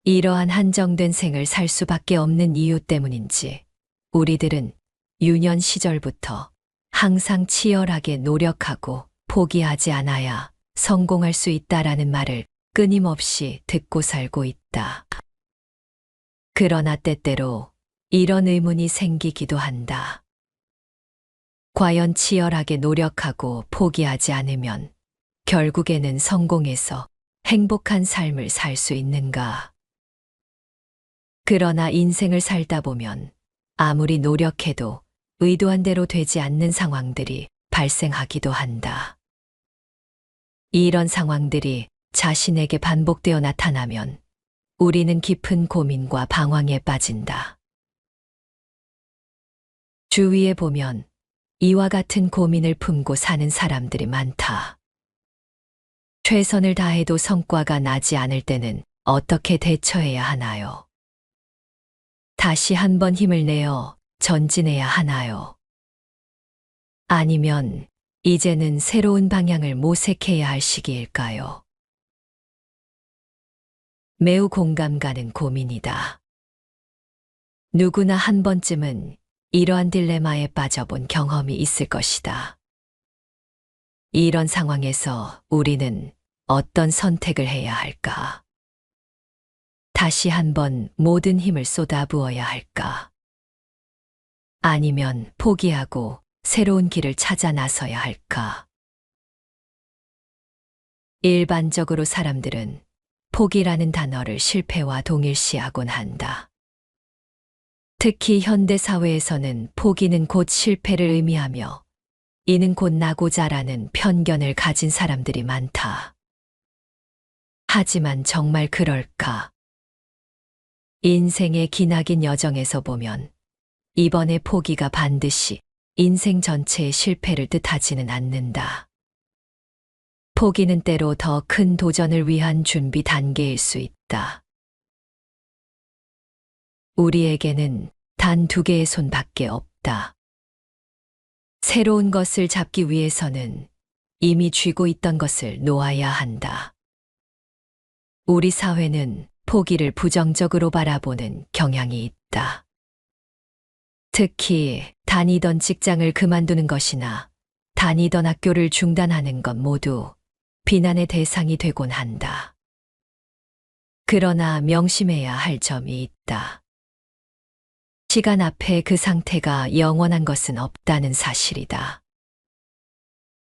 Speaker 1: 이러한 한정된 생을 살 수밖에 없는 이유 때문인지 우리들은 유년 시절부터 항상 치열하게 노력하고 포기하지 않아야 성공할 수 있다라는 말을 끊임없이 듣고 살고 있다. 그러나 때때로 이런 의문이 생기기도 한다. 과연 치열하게 노력하고 포기하지 않으면 결국에는 성공해서 행복한 삶을 살 수 있는가? 그러나 인생을 살다 보면 아무리 노력해도 의도한 대로 되지 않는 상황들이 발생하기도 한다. 이런 상황들이 자신에게 반복되어 나타나면 우리는 깊은 고민과 방황에 빠진다. 주위에 보면 이와 같은 고민을 품고 사는 사람들이 많다. 최선을 다해도 성과가 나지 않을 때는 어떻게 대처해야 하나요? 다시 한번 힘을 내어 전진해야 하나요? 아니면 이제는 새로운 방향을 모색해야 할 시기일까요? 매우 공감 가는 고민이다. 누구나 한 번쯤은 이러한 딜레마에 빠져본 경험이 있을 것이다. 이런 상황에서 우리는 어떤 선택을 해야 할까? 다시 한번 모든 힘을 쏟아부어야 할까? 아니면 포기하고 새로운 길을 찾아 나서야 할까? 일반적으로 사람들은 포기라는 단어를 실패와 동일시하곤 한다. 특히 현대 사회에서는 포기는 곧 실패를 의미하며 이는 곧 나고자라는 편견을 가진 사람들이 많다. 하지만 정말 그럴까? 인생의 기나긴 여정에서 보면 이번의 포기가 반드시 인생 전체의 실패를 뜻하지는 않는다. 포기는 때로 더 큰 도전을 위한 준비 단계일 수 있다. 우리에게는 단 2개의 손밖에 없다. 새로운 것을 잡기 위해서는 이미 쥐고 있던 것을 놓아야 한다. 우리 사회는 포기를 부정적으로 바라보는 경향이 있다. 특히 다니던 직장을 그만두는 것이나 다니던 학교를 중단하는 것 모두 비난의 대상이 되곤 한다. 그러나 명심해야 할 점이 있다. 시간 앞에 그 상태가 영원한 것은 없다는 사실이다.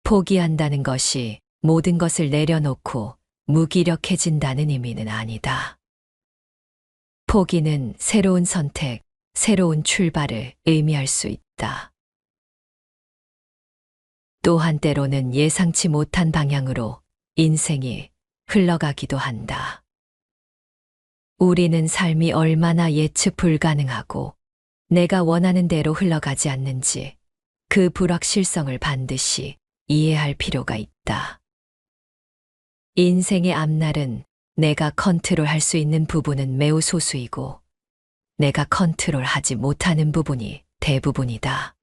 Speaker 1: 포기한다는 것이 모든 것을 내려놓고 무기력해진다는 의미는 아니다. 포기는 새로운 선택, 새로운 출발을 의미할 수 있다. 또한 때로는 예상치 못한 방향으로 인생이 흘러가기도 한다. 우리는 삶이 얼마나 예측 불가능하고 내가 원하는 대로 흘러가지 않는지 그 불확실성을 반드시 이해할 필요가 있다. 인생의 앞날은 내가 컨트롤할 수 있는 부분은 매우 소수이고 내가 컨트롤하지 못하는 부분이 대부분이다.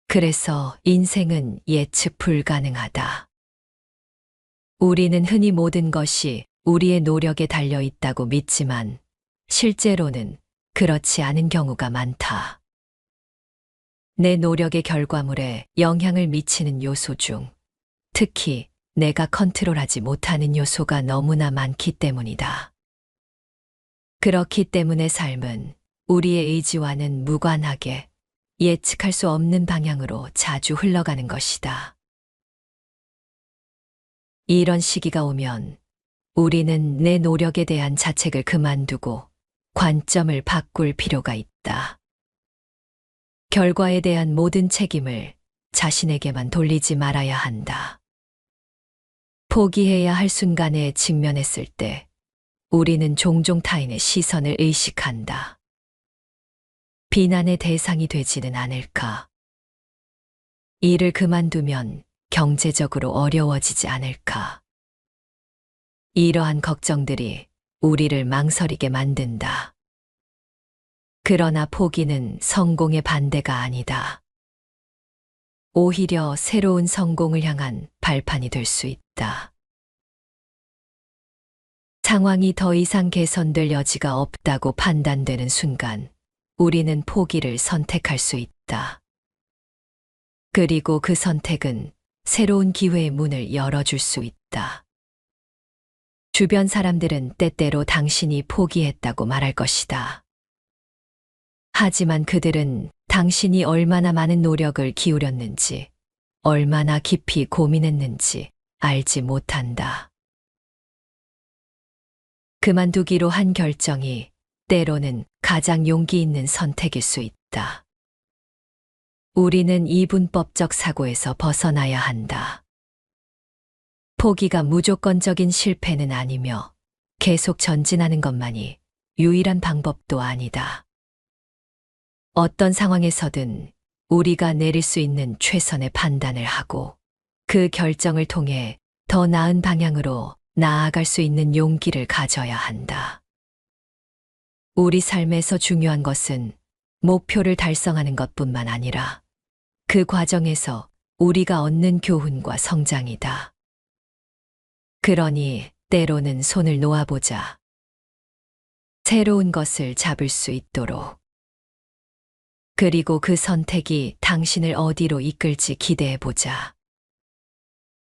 Speaker 1: 그래서 인생은 예측 불가능하다. 우리는 흔히 모든 것이 우리의 노력에 달려 있다고 믿지만 실제로는 그렇지 않은 경우가 많다. 내 노력의 결과물에 영향을 미치는 요소 중 특히 내가 컨트롤하지 못하는 요소가 너무나 많기 때문이다. 그렇기 때문에 삶은 우리의 의지와는 무관하게 예측할 수 없는 방향으로 자주 흘러가는 것이다. 이런 시기가 오면 우리는 내 노력에 대한 자책을 그만두고 관점을 바꿀 필요가 있다. 결과에 대한 모든 책임을 자신에게만 돌리지 말아야 한다. 포기해야 할 순간에 직면했을 때 우리는 종종 타인의 시선을 의식한다. 비난의 대상이 되지는 않을까? 일을 그만두면 경제적으로 어려워지지 않을까? 이러한 걱정들이 우리를 망설이게 만든다. 그러나 포기는 성공의 반대가 아니다. 오히려 새로운 성공을 향한 발판이 될 수 있다. 상황이 더 이상 개선될 여지가 없다고 판단되는 순간 우리는 포기를 선택할 수 있다. 그리고 그 선택은 새로운 기회의 문을 열어줄 수 있다. 주변 사람들은 때때로 당신이 포기했다고 말할 것이다. 하지만 그들은 당신이 얼마나 많은 노력을 기울였는지, 얼마나 깊이 고민했는지 알지 못한다. 그만두기로 한 결정이 때로는 가장 용기 있는 선택일 수 있다. 우리는 이분법적 사고에서 벗어나야 한다. 포기가 무조건적인 실패는 아니며 계속 전진하는 것만이 유일한 방법도 아니다. 어떤 상황에서든 우리가 내릴 수 있는 최선의 판단을 하고 그 결정을 통해 더 나은 방향으로 나아갈 수 있는 용기를 가져야 한다. 우리 삶에서 중요한 것은 목표를 달성하는 것뿐만 아니라 그 과정에서 우리가 얻는 교훈과 성장이다. 그러니 때로는 손을 놓아보자. 새로운 것을 잡을 수 있도록. 그리고 그 선택이 당신을 어디로 이끌지 기대해보자.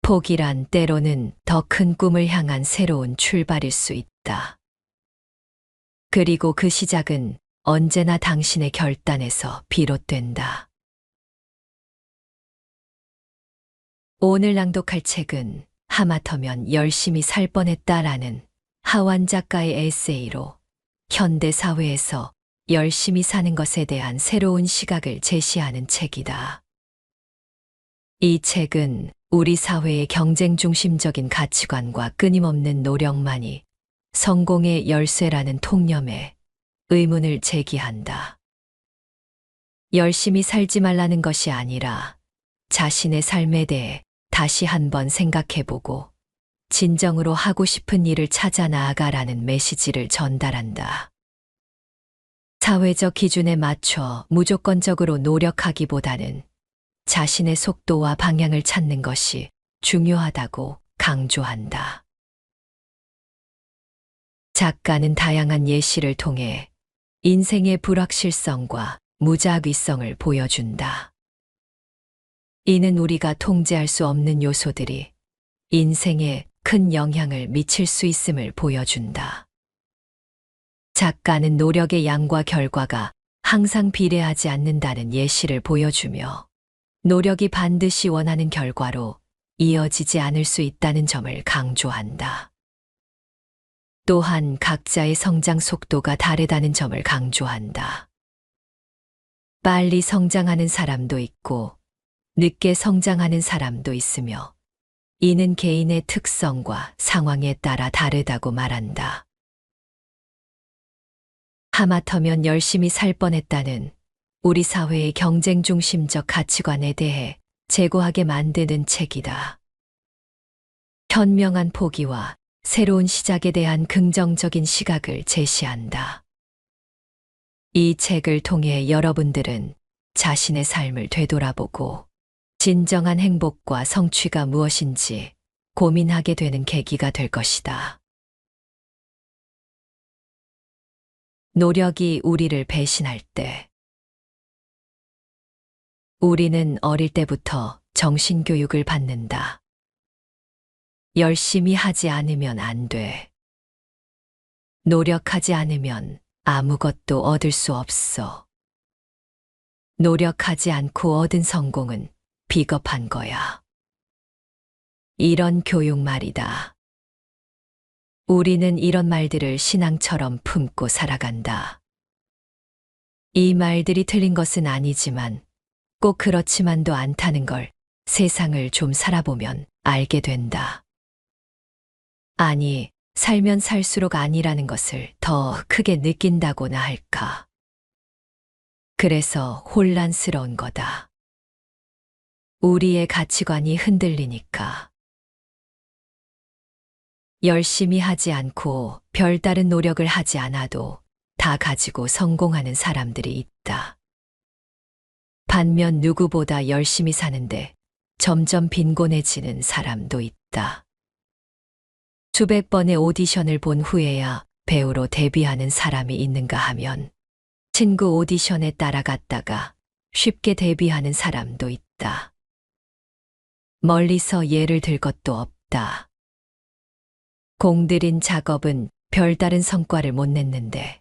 Speaker 1: 포기란 때로는 더 큰 꿈을 향한 새로운 출발일 수 있다. 그리고 그 시작은 언제나 당신의 결단에서 비롯된다. 오늘 낭독할 책은 하마터면 열심히 살 뻔했다라는 하완 작가의 에세이로 현대 사회에서 열심히 사는 것에 대한 새로운 시각을 제시하는 책이다. 이 책은 우리 사회의 경쟁 중심적인 가치관과 끊임없는 노력만이 성공의 열쇠라는 통념에 의문을 제기한다. 열심히 살지 말라는 것이 아니라 자신의 삶에 대해 다시 한번 생각해보고 진정으로 하고 싶은 일을 찾아 나아가라는 메시지를 전달한다. 사회적 기준에 맞춰 무조건적으로 노력하기보다는 자신의 속도와 방향을 찾는 것이 중요하다고 강조한다. 작가는 다양한 예시를 통해 인생의 불확실성과 무작위성을 보여준다. 이는 우리가 통제할 수 없는 요소들이 인생에 큰 영향을 미칠 수 있음을 보여준다. 작가는 노력의 양과 결과가 항상 비례하지 않는다는 예시를 보여주며 노력이 반드시 원하는 결과로 이어지지 않을 수 있다는 점을 강조한다. 또한 각자의 성장 속도가 다르다는 점을 강조한다. 빨리 성장하는 사람도 있고 늦게 성장하는 사람도 있으며 이는 개인의 특성과 상황에 따라 다르다고 말한다. 하마터면 열심히 살 뻔했다는 우리 사회의 경쟁 중심적 가치관에 대해 재고하게 만드는 책이다. 현명한 포기와 새로운 시작에 대한 긍정적인 시각을 제시한다. 이 책을 통해 여러분들은 자신의 삶을 되돌아보고 진정한 행복과 성취가 무엇인지 고민하게 되는 계기가 될 것이다. 노력이 우리를 배신할 때 우리는 어릴 때부터 정신교육을 받는다. 열심히 하지 않으면 안 돼. 노력하지 않으면 아무것도 얻을 수 없어. 노력하지 않고 얻은 성공은 비겁한 거야. 이런 교육 말이다. 우리는 이런 말들을 신앙처럼 품고 살아간다. 이 말들이 틀린 것은 아니지만 꼭 그렇지만도 않다는 걸 세상을 좀 살아보면 알게 된다. 아니, 살면 살수록 아니라는 것을 더 크게 느낀다고나 할까. 그래서 혼란스러운 거다. 우리의 가치관이 흔들리니까. 열심히 하지 않고 별다른 노력을 하지 않아도 다 가지고 성공하는 사람들이 있다. 반면 누구보다 열심히 사는데 점점 빈곤해지는 사람도 있다. 수백 번의 오디션을 본 후에야 배우로 데뷔하는 사람이 있는가 하면 친구 오디션에 따라갔다가 쉽게 데뷔하는 사람도 있다. 멀리서 예를 들 것도 없다. 공들인 작업은 별다른 성과를 못 냈는데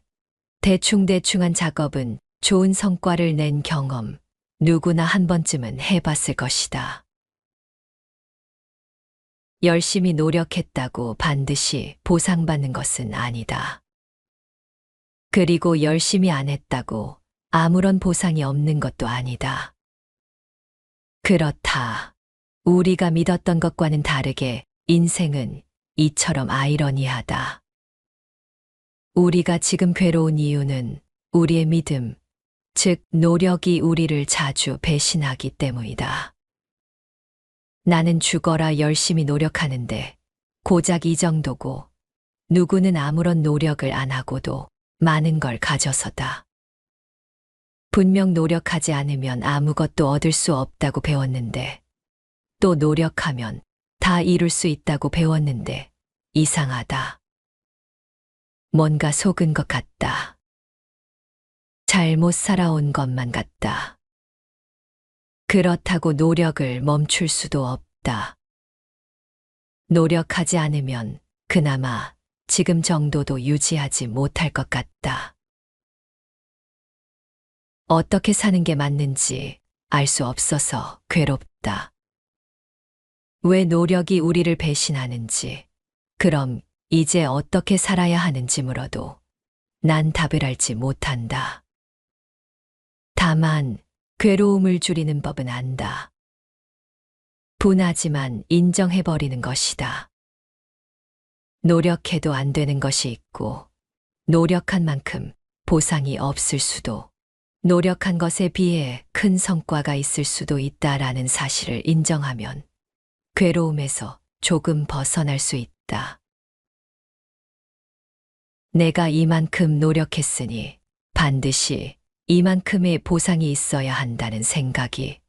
Speaker 1: 대충대충한 작업은 좋은 성과를 낸 경험 누구나 한 번쯤은 해봤을 것이다. 열심히 노력했다고 반드시 보상받는 것은 아니다. 그리고 열심히 안 했다고 아무런 보상이 없는 것도 아니다. 그렇다. 우리가 믿었던 것과는 다르게 인생은 이처럼 아이러니하다. 우리가 지금 괴로운 이유는 우리의 믿음, 즉 노력이 우리를 자주 배신하기 때문이다. 나는 죽어라 열심히 노력하는데 고작 이 정도고 누구는 아무런 노력을 안 하고도 많은 걸 가져서다. 분명 노력하지 않으면 아무것도 얻을 수 없다고 배웠는데 또 노력하면 다 이룰 수 있다고 배웠는데 이상하다. 뭔가 속은 것 같다. 잘못 살아온 것만 같다. 그렇다고 노력을 멈출 수도 없다. 노력하지 않으면 그나마 지금 정도도 유지하지 못할 것 같다. 어떻게 사는 게 맞는지 알 수 없어서 괴롭다. 왜 노력이 우리를 배신하는지, 그럼 이제 어떻게 살아야 하는지 물어도 난 답을 알지 못한다. 다만 괴로움을 줄이는 법은 안다. 분하지만 인정해버리는 것이다. 노력해도 안 되는 것이 있고, 노력한 만큼 보상이 없을 수도, 노력한 것에 비해 큰 성과가 있을 수도 있다라는 사실을 인정하면 괴로움에서 조금 벗어날 수 있다. 내가 이만큼 노력했으니 반드시 이만큼의 보상이 있어야 한다는 생각이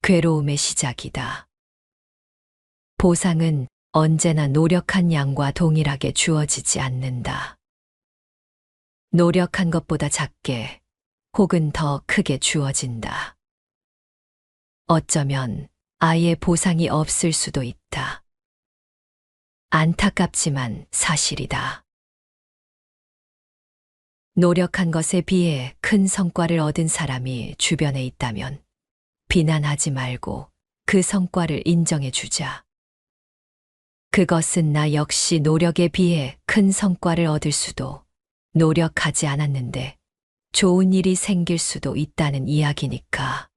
Speaker 1: 괴로움의 시작이다. 보상은 언제나 노력한 양과 동일하게 주어지지 않는다. 노력한 것보다 작게 혹은 더 크게 주어진다. 어쩌면 아예 보상이 없을 수도 있다. 안타깝지만 사실이다. 노력한 것에 비해 큰 성과를 얻은 사람이 주변에 있다면 비난하지 말고 그 성과를 인정해 주자. 그것은 나 역시 노력에 비해 큰 성과를 얻을 수도, 노력하지 않았는데 좋은 일이 생길 수도 있다는 이야기니까.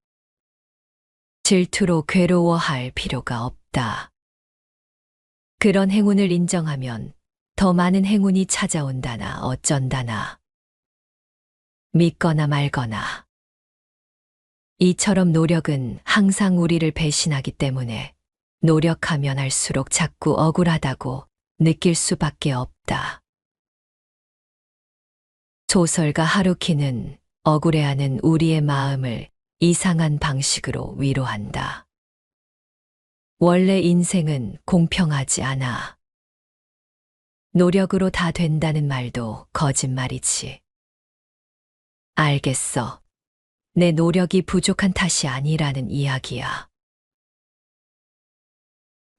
Speaker 1: 질투로 괴로워할 필요가 없다. 그런 행운을 인정하면 더 많은 행운이 찾아온다나 어쩐다나. 믿거나 말거나. 이처럼 노력은 항상 우리를 배신하기 때문에 노력하면 할수록 자꾸 억울하다고 느낄 수밖에 없다. 소설가 하루키는 억울해하는 우리의 마음을 이상한 방식으로 위로한다. 원래 인생은 공평하지 않아. 노력으로 다 된다는 말도 거짓말이지. 알겠어. 내 노력이 부족한 탓이 아니라는 이야기야.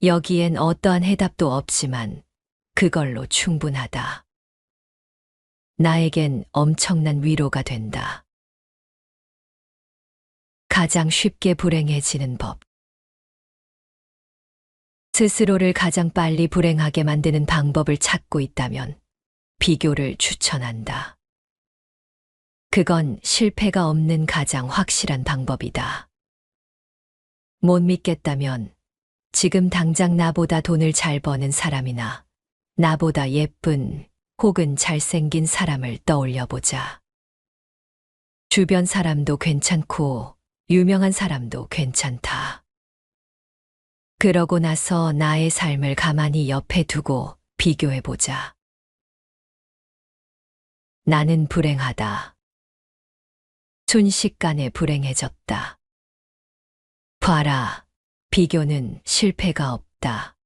Speaker 1: 여기엔 어떠한 해답도 없지만 그걸로 충분하다. 나에겐 엄청난 위로가 된다. 가장 쉽게 불행해지는 법. 스스로를 가장 빨리 불행하게 만드는 방법을 찾고 있다면 비교를 추천한다. 그건 실패가 없는 가장 확실한 방법이다. 못 믿겠다면 지금 당장 나보다 돈을 잘 버는 사람이나 나보다 예쁜 혹은 잘생긴 사람을 떠올려 보자. 주변 사람도 괜찮고 유명한 사람도 괜찮다. 그러고 나서 나의 삶을 가만히 옆에 두고 비교해 보자. 나는 불행하다. 순식간에 불행해졌다. 봐라, 비교는 실패가 없다.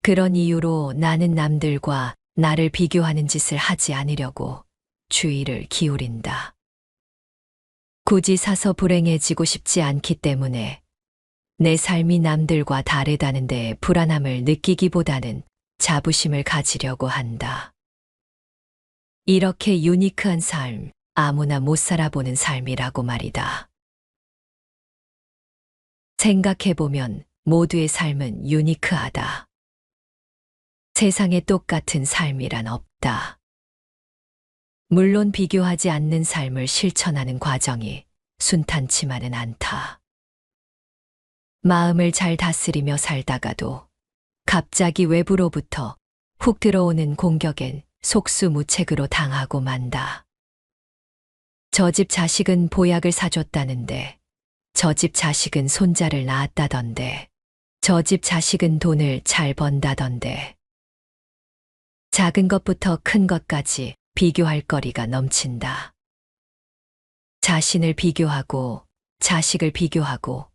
Speaker 1: 그런 이유로 나는 남들과 나를 비교하는 짓을 하지 않으려고 주의를 기울인다. 굳이 사서 불행해지고 싶지 않기 때문에 내 삶이 남들과 다르다는 데 불안함을 느끼기보다는 자부심을 가지려고 한다. 이렇게 유니크한 삶, 아무나 못 살아보는 삶이라고 말이다. 생각해보면 모두의 삶은 유니크하다. 세상에 똑같은 삶이란 없다. 물론 비교하지 않는 삶을 실천하는 과정이 순탄치만은 않다. 마음을 잘 다스리며 살다가도 갑자기 외부로부터 훅 들어오는 공격엔 속수무책으로 당하고 만다. 저 집 자식은 보약을 사줬다는데 저 집 자식은 손자를 낳았다던데. 저 집 자식은 돈을 잘 번다던데. 작은 것부터 큰 것까지 비교할 거리가 넘친다. 자신을 비교하고, 자식을 비교하고,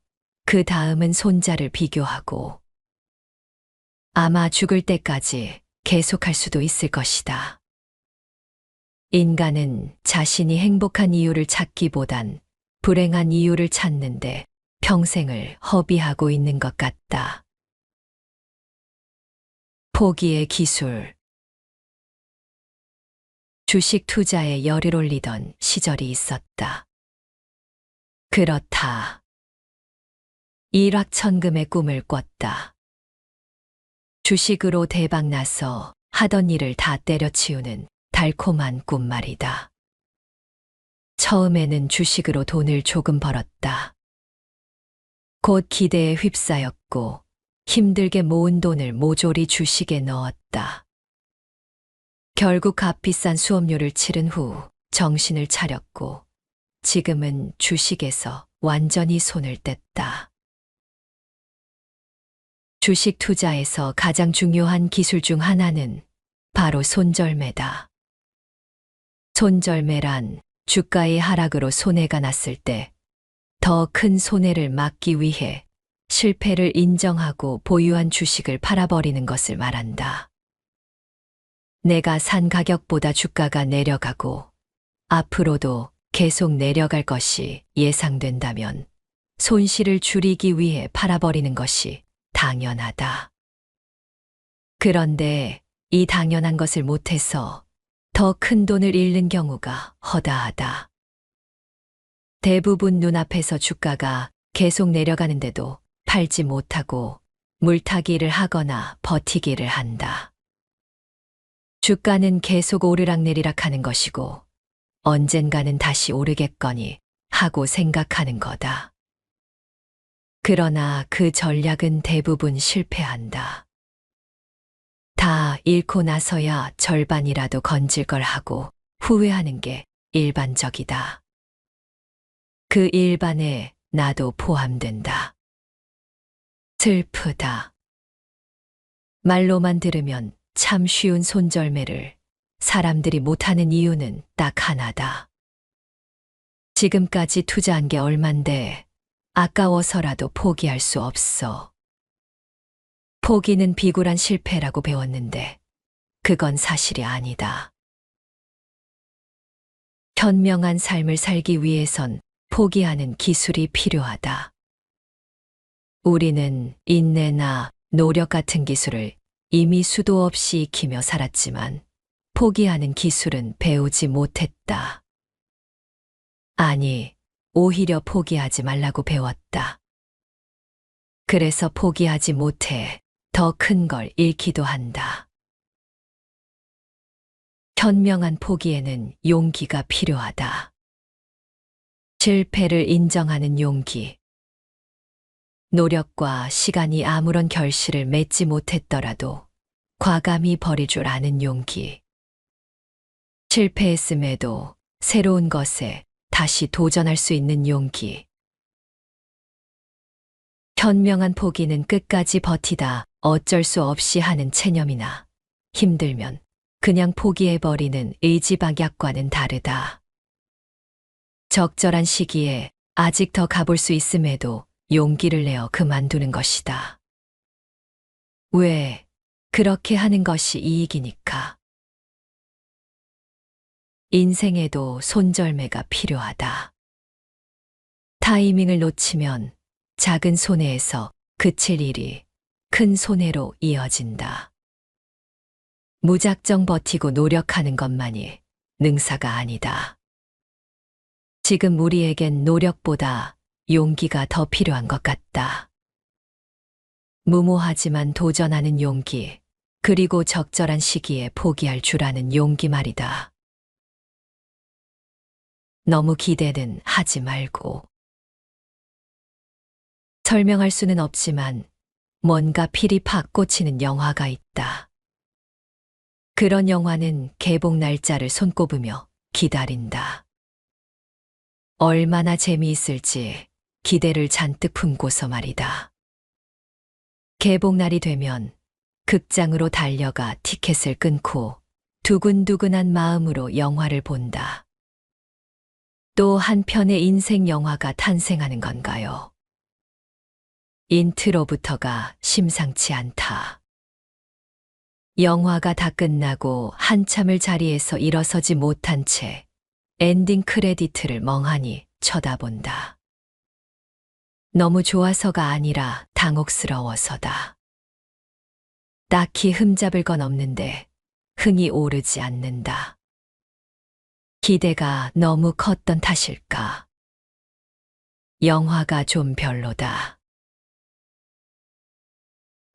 Speaker 1: 그 다음은 손자를 비교하고. 아마 죽을 때까지 계속할 수도 있을 것이다. 인간은 자신이 행복한 이유를 찾기보단 불행한 이유를 찾는데 평생을 허비하고 있는 것 같다. 포기의 기술. 주식 투자에 열을 올리던 시절이 있었다. 그렇다. 일확천금의 꿈을 꿨다. 주식으로 대박 나서 하던 일을 다 때려치우는 달콤한 꿈 말이다. 처음에는 주식으로 돈을 조금 벌었다. 곧 기대에 휩싸였고 힘들게 모은 돈을 모조리 주식에 넣었다. 결국 값비싼 수업료를 치른 후 정신을 차렸고 지금은 주식에서 완전히 손을 뗐다. 주식 투자에서 가장 중요한 기술 중 하나는 바로 손절매다. 손절매란 주가의 하락으로 손해가 났을 때 더 큰 손해를 막기 위해 실패를 인정하고 보유한 주식을 팔아버리는 것을 말한다. 내가 산 가격보다 주가가 내려가고 앞으로도 계속 내려갈 것이 예상된다면 손실을 줄이기 위해 팔아버리는 것이 당연하다. 그런데 이 당연한 것을 못해서 더 큰 돈을 잃는 경우가 허다하다. 대부분 눈앞에서 주가가 계속 내려가는데도 팔지 못하고 물타기를 하거나 버티기를 한다. 주가는 계속 오르락내리락 하는 것이고 언젠가는 다시 오르겠거니 하고 생각하는 거다. 그러나 그 전략은 대부분 실패한다. 다 잃고 나서야 절반이라도 건질 걸 하고 후회하는 게 일반적이다. 그 일반에 나도 포함된다. 슬프다. 말로만 들으면 참 쉬운 손절매를 사람들이 못하는 이유는 딱 하나다. 지금까지 투자한 게 얼만데 아까워서라도 포기할 수 없어. 포기는 비굴한 실패라고 배웠는데 그건 사실이 아니다. 현명한 삶을 살기 위해선 포기하는 기술이 필요하다. 우리는 인내나 노력 같은 기술을 이미 수도 없이 익히며 살았지만 포기하는 기술은 배우지 못했다. 아니, 오히려 포기하지 말라고 배웠다. 그래서 포기하지 못해 더 큰 걸 잃기도 한다. 현명한 포기에는 용기가 필요하다. 실패를 인정하는 용기. 노력과 시간이 아무런 결실을 맺지 못했더라도 과감히 버릴 줄 아는 용기. 실패했음에도 새로운 것에 다시 도전할 수 있는 용기. 현명한 포기는 끝까지 버티다 어쩔 수 없이 하는 체념이나 힘들면 그냥 포기해버리는 의지박약과는 다르다. 적절한 시기에 아직 더 가볼 수 있음에도 용기를 내어 그만두는 것이다. 왜? 그렇게 하는 것이 이익이니까. 인생에도 손절매가 필요하다. 타이밍을 놓치면 작은 손해에서 그칠 일이 큰 손해로 이어진다. 무작정 버티고 노력하는 것만이 능사가 아니다. 지금 우리에겐 노력보다 용기가 더 필요한 것 같다. 무모하지만 도전하는 용기, 그리고 적절한 시기에 포기할 줄 아는 용기 말이다. 너무 기대는 하지 말고. 설명할 수는 없지만 뭔가 필이 팍 꽂히는 영화가 있다. 그런 영화는 개봉 날짜를 손꼽으며 기다린다. 얼마나 재미있을지 기대를 잔뜩 품고서 말이다. 개봉날이 되면 극장으로 달려가 티켓을 끊고 두근두근한 마음으로 영화를 본다. 또 한편의 인생 영화가 탄생하는 건가요? 인트로부터가 심상치 않다. 영화가 다 끝나고 한참을 자리에서 일어서지 못한 채 엔딩 크레디트를 멍하니 쳐다본다. 너무 좋아서가 아니라 당혹스러워서다. 딱히 흠잡을 건 없는데 흥이 오르지 않는다. 기대가 너무 컸던 탓일까? 영화가 좀 별로다.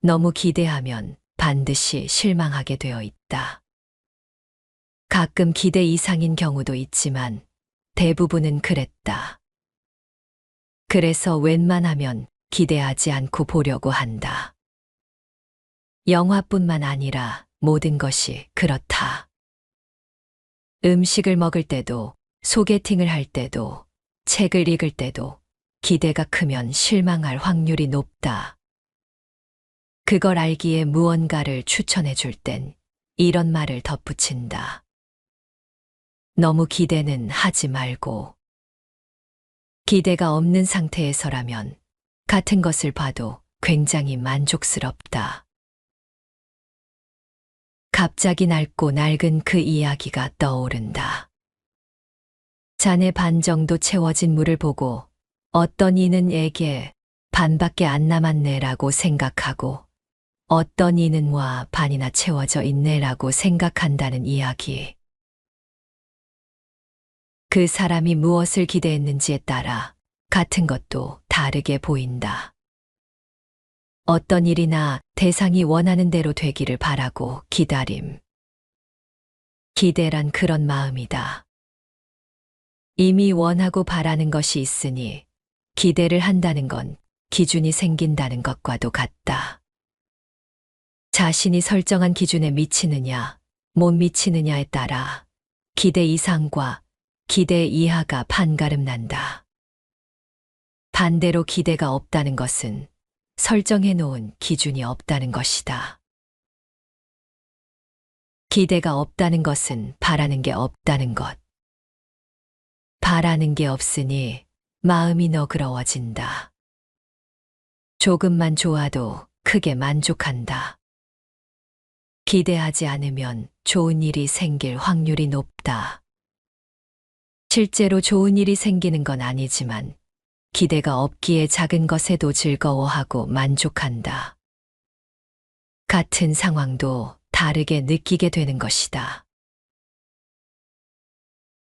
Speaker 1: 너무 기대하면 반드시 실망하게 되어 있다. 가끔 기대 이상인 경우도 있지만 대부분은 그랬다. 그래서 웬만하면 기대하지 않고 보려고 한다. 영화뿐만 아니라 모든 것이 그렇다. 음식을 먹을 때도, 소개팅을 할 때도, 책을 읽을 때도 기대가 크면 실망할 확률이 높다. 그걸 알기에 무언가를 추천해 줄 땐 이런 말을 덧붙인다. 너무 기대는 하지 말고. 기대가 없는 상태에서라면 같은 것을 봐도 굉장히 만족스럽다. 갑자기 낡고 낡은 그 이야기가 떠오른다. 잔에 반 정도 채워진 물을 보고 어떤 이는 에게 반밖에 안 남았네라고 생각하고 어떤 이는 와 반이나 채워져 있네라고 생각한다는 이야기. 그 사람이 무엇을 기대했는지에 따라 같은 것도 다르게 보인다. 어떤 일이나 대상이 원하는 대로 되기를 바라고 기다림. 기대란 그런 마음이다. 이미 원하고 바라는 것이 있으니 기대를 한다는 건 기준이 생긴다는 것과도 같다. 자신이 설정한 기준에 미치느냐, 못 미치느냐에 따라 기대 이상과 기대 이하가 판가름 난다. 반대로 기대가 없다는 것은 설정해 놓은 기준이 없다는 것이다. 기대가 없다는 것은 바라는 게 없다는 것. 바라는 게 없으니 마음이 너그러워진다. 조금만 좋아도 크게 만족한다. 기대하지 않으면 좋은 일이 생길 확률이 높다. 실제로 좋은 일이 생기는 건 아니지만 기대가 없기에 작은 것에도 즐거워하고 만족한다. 같은 상황도 다르게 느끼게 되는 것이다.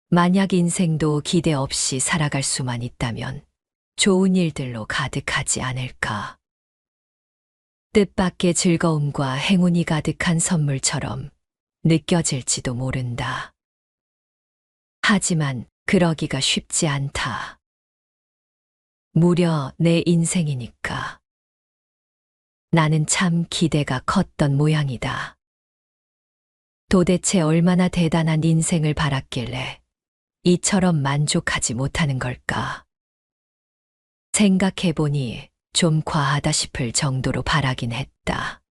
Speaker 1: 만약 인생도 기대 없이 살아갈 수만 있다면 좋은 일들로 가득하지 않을까. 뜻밖의 즐거움과 행운이 가득한 선물처럼 느껴질지도 모른다. 하지만 그러기가 쉽지 않다. 무려 내 인생이니까. 나는 참 기대가 컸던 모양이다. 도대체 얼마나 대단한 인생을 바랐길래 이처럼 만족하지 못하는 걸까? 생각해보니 좀 과하다 싶을 정도로 바라긴 했다.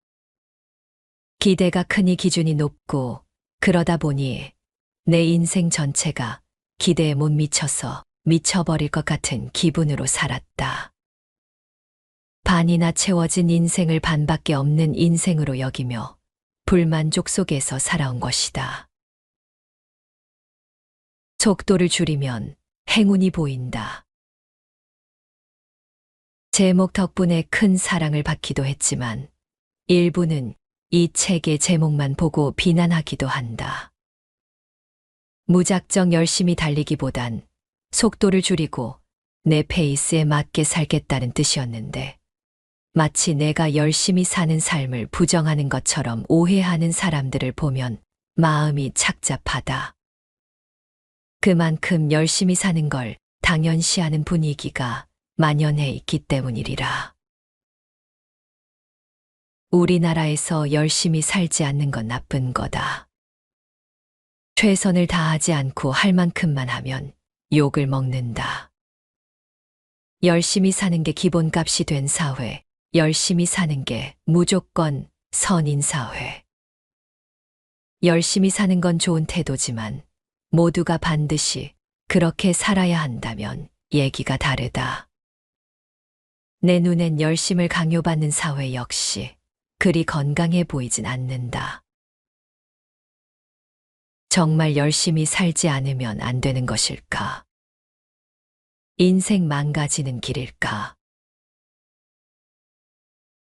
Speaker 1: 기대가 크니 기준이 높고 그러다 보니 내 인생 전체가 기대에 못 미쳐서 미쳐버릴 것 같은 기분으로 살았다. 반이나 채워진 인생을 반밖에 없는 인생으로 여기며 불만족 속에서 살아온 것이다. 속도를 줄이면 행운이 보인다. 제목 덕분에 큰 사랑을 받기도 했지만 일부는 이 책의 제목만 보고 비난하기도 한다. 무작정 열심히 달리기보단 속도를 줄이고 내 페이스에 맞게 살겠다는 뜻이었는데 마치 내가 열심히 사는 삶을 부정하는 것처럼 오해하는 사람들을 보면 마음이 착잡하다. 그만큼 열심히 사는 걸 당연시하는 분위기가 만연해 있기 때문이리라. 우리나라에서 열심히 살지 않는 건 나쁜 거다. 최선을 다하지 않고 할 만큼만 하면 욕을 먹는다. 열심히 사는 게 기본값이 된 사회, 열심히 사는 게 무조건 선인 사회. 열심히 사는 건 좋은 태도지만 모두가 반드시 그렇게 살아야 한다면 얘기가 다르다. 내 눈엔 열심을 강요받는 사회 역시 그리 건강해 보이진 않는다. 정말 열심히 살지 않으면 안 되는 것일까? 인생 망가지는 길일까?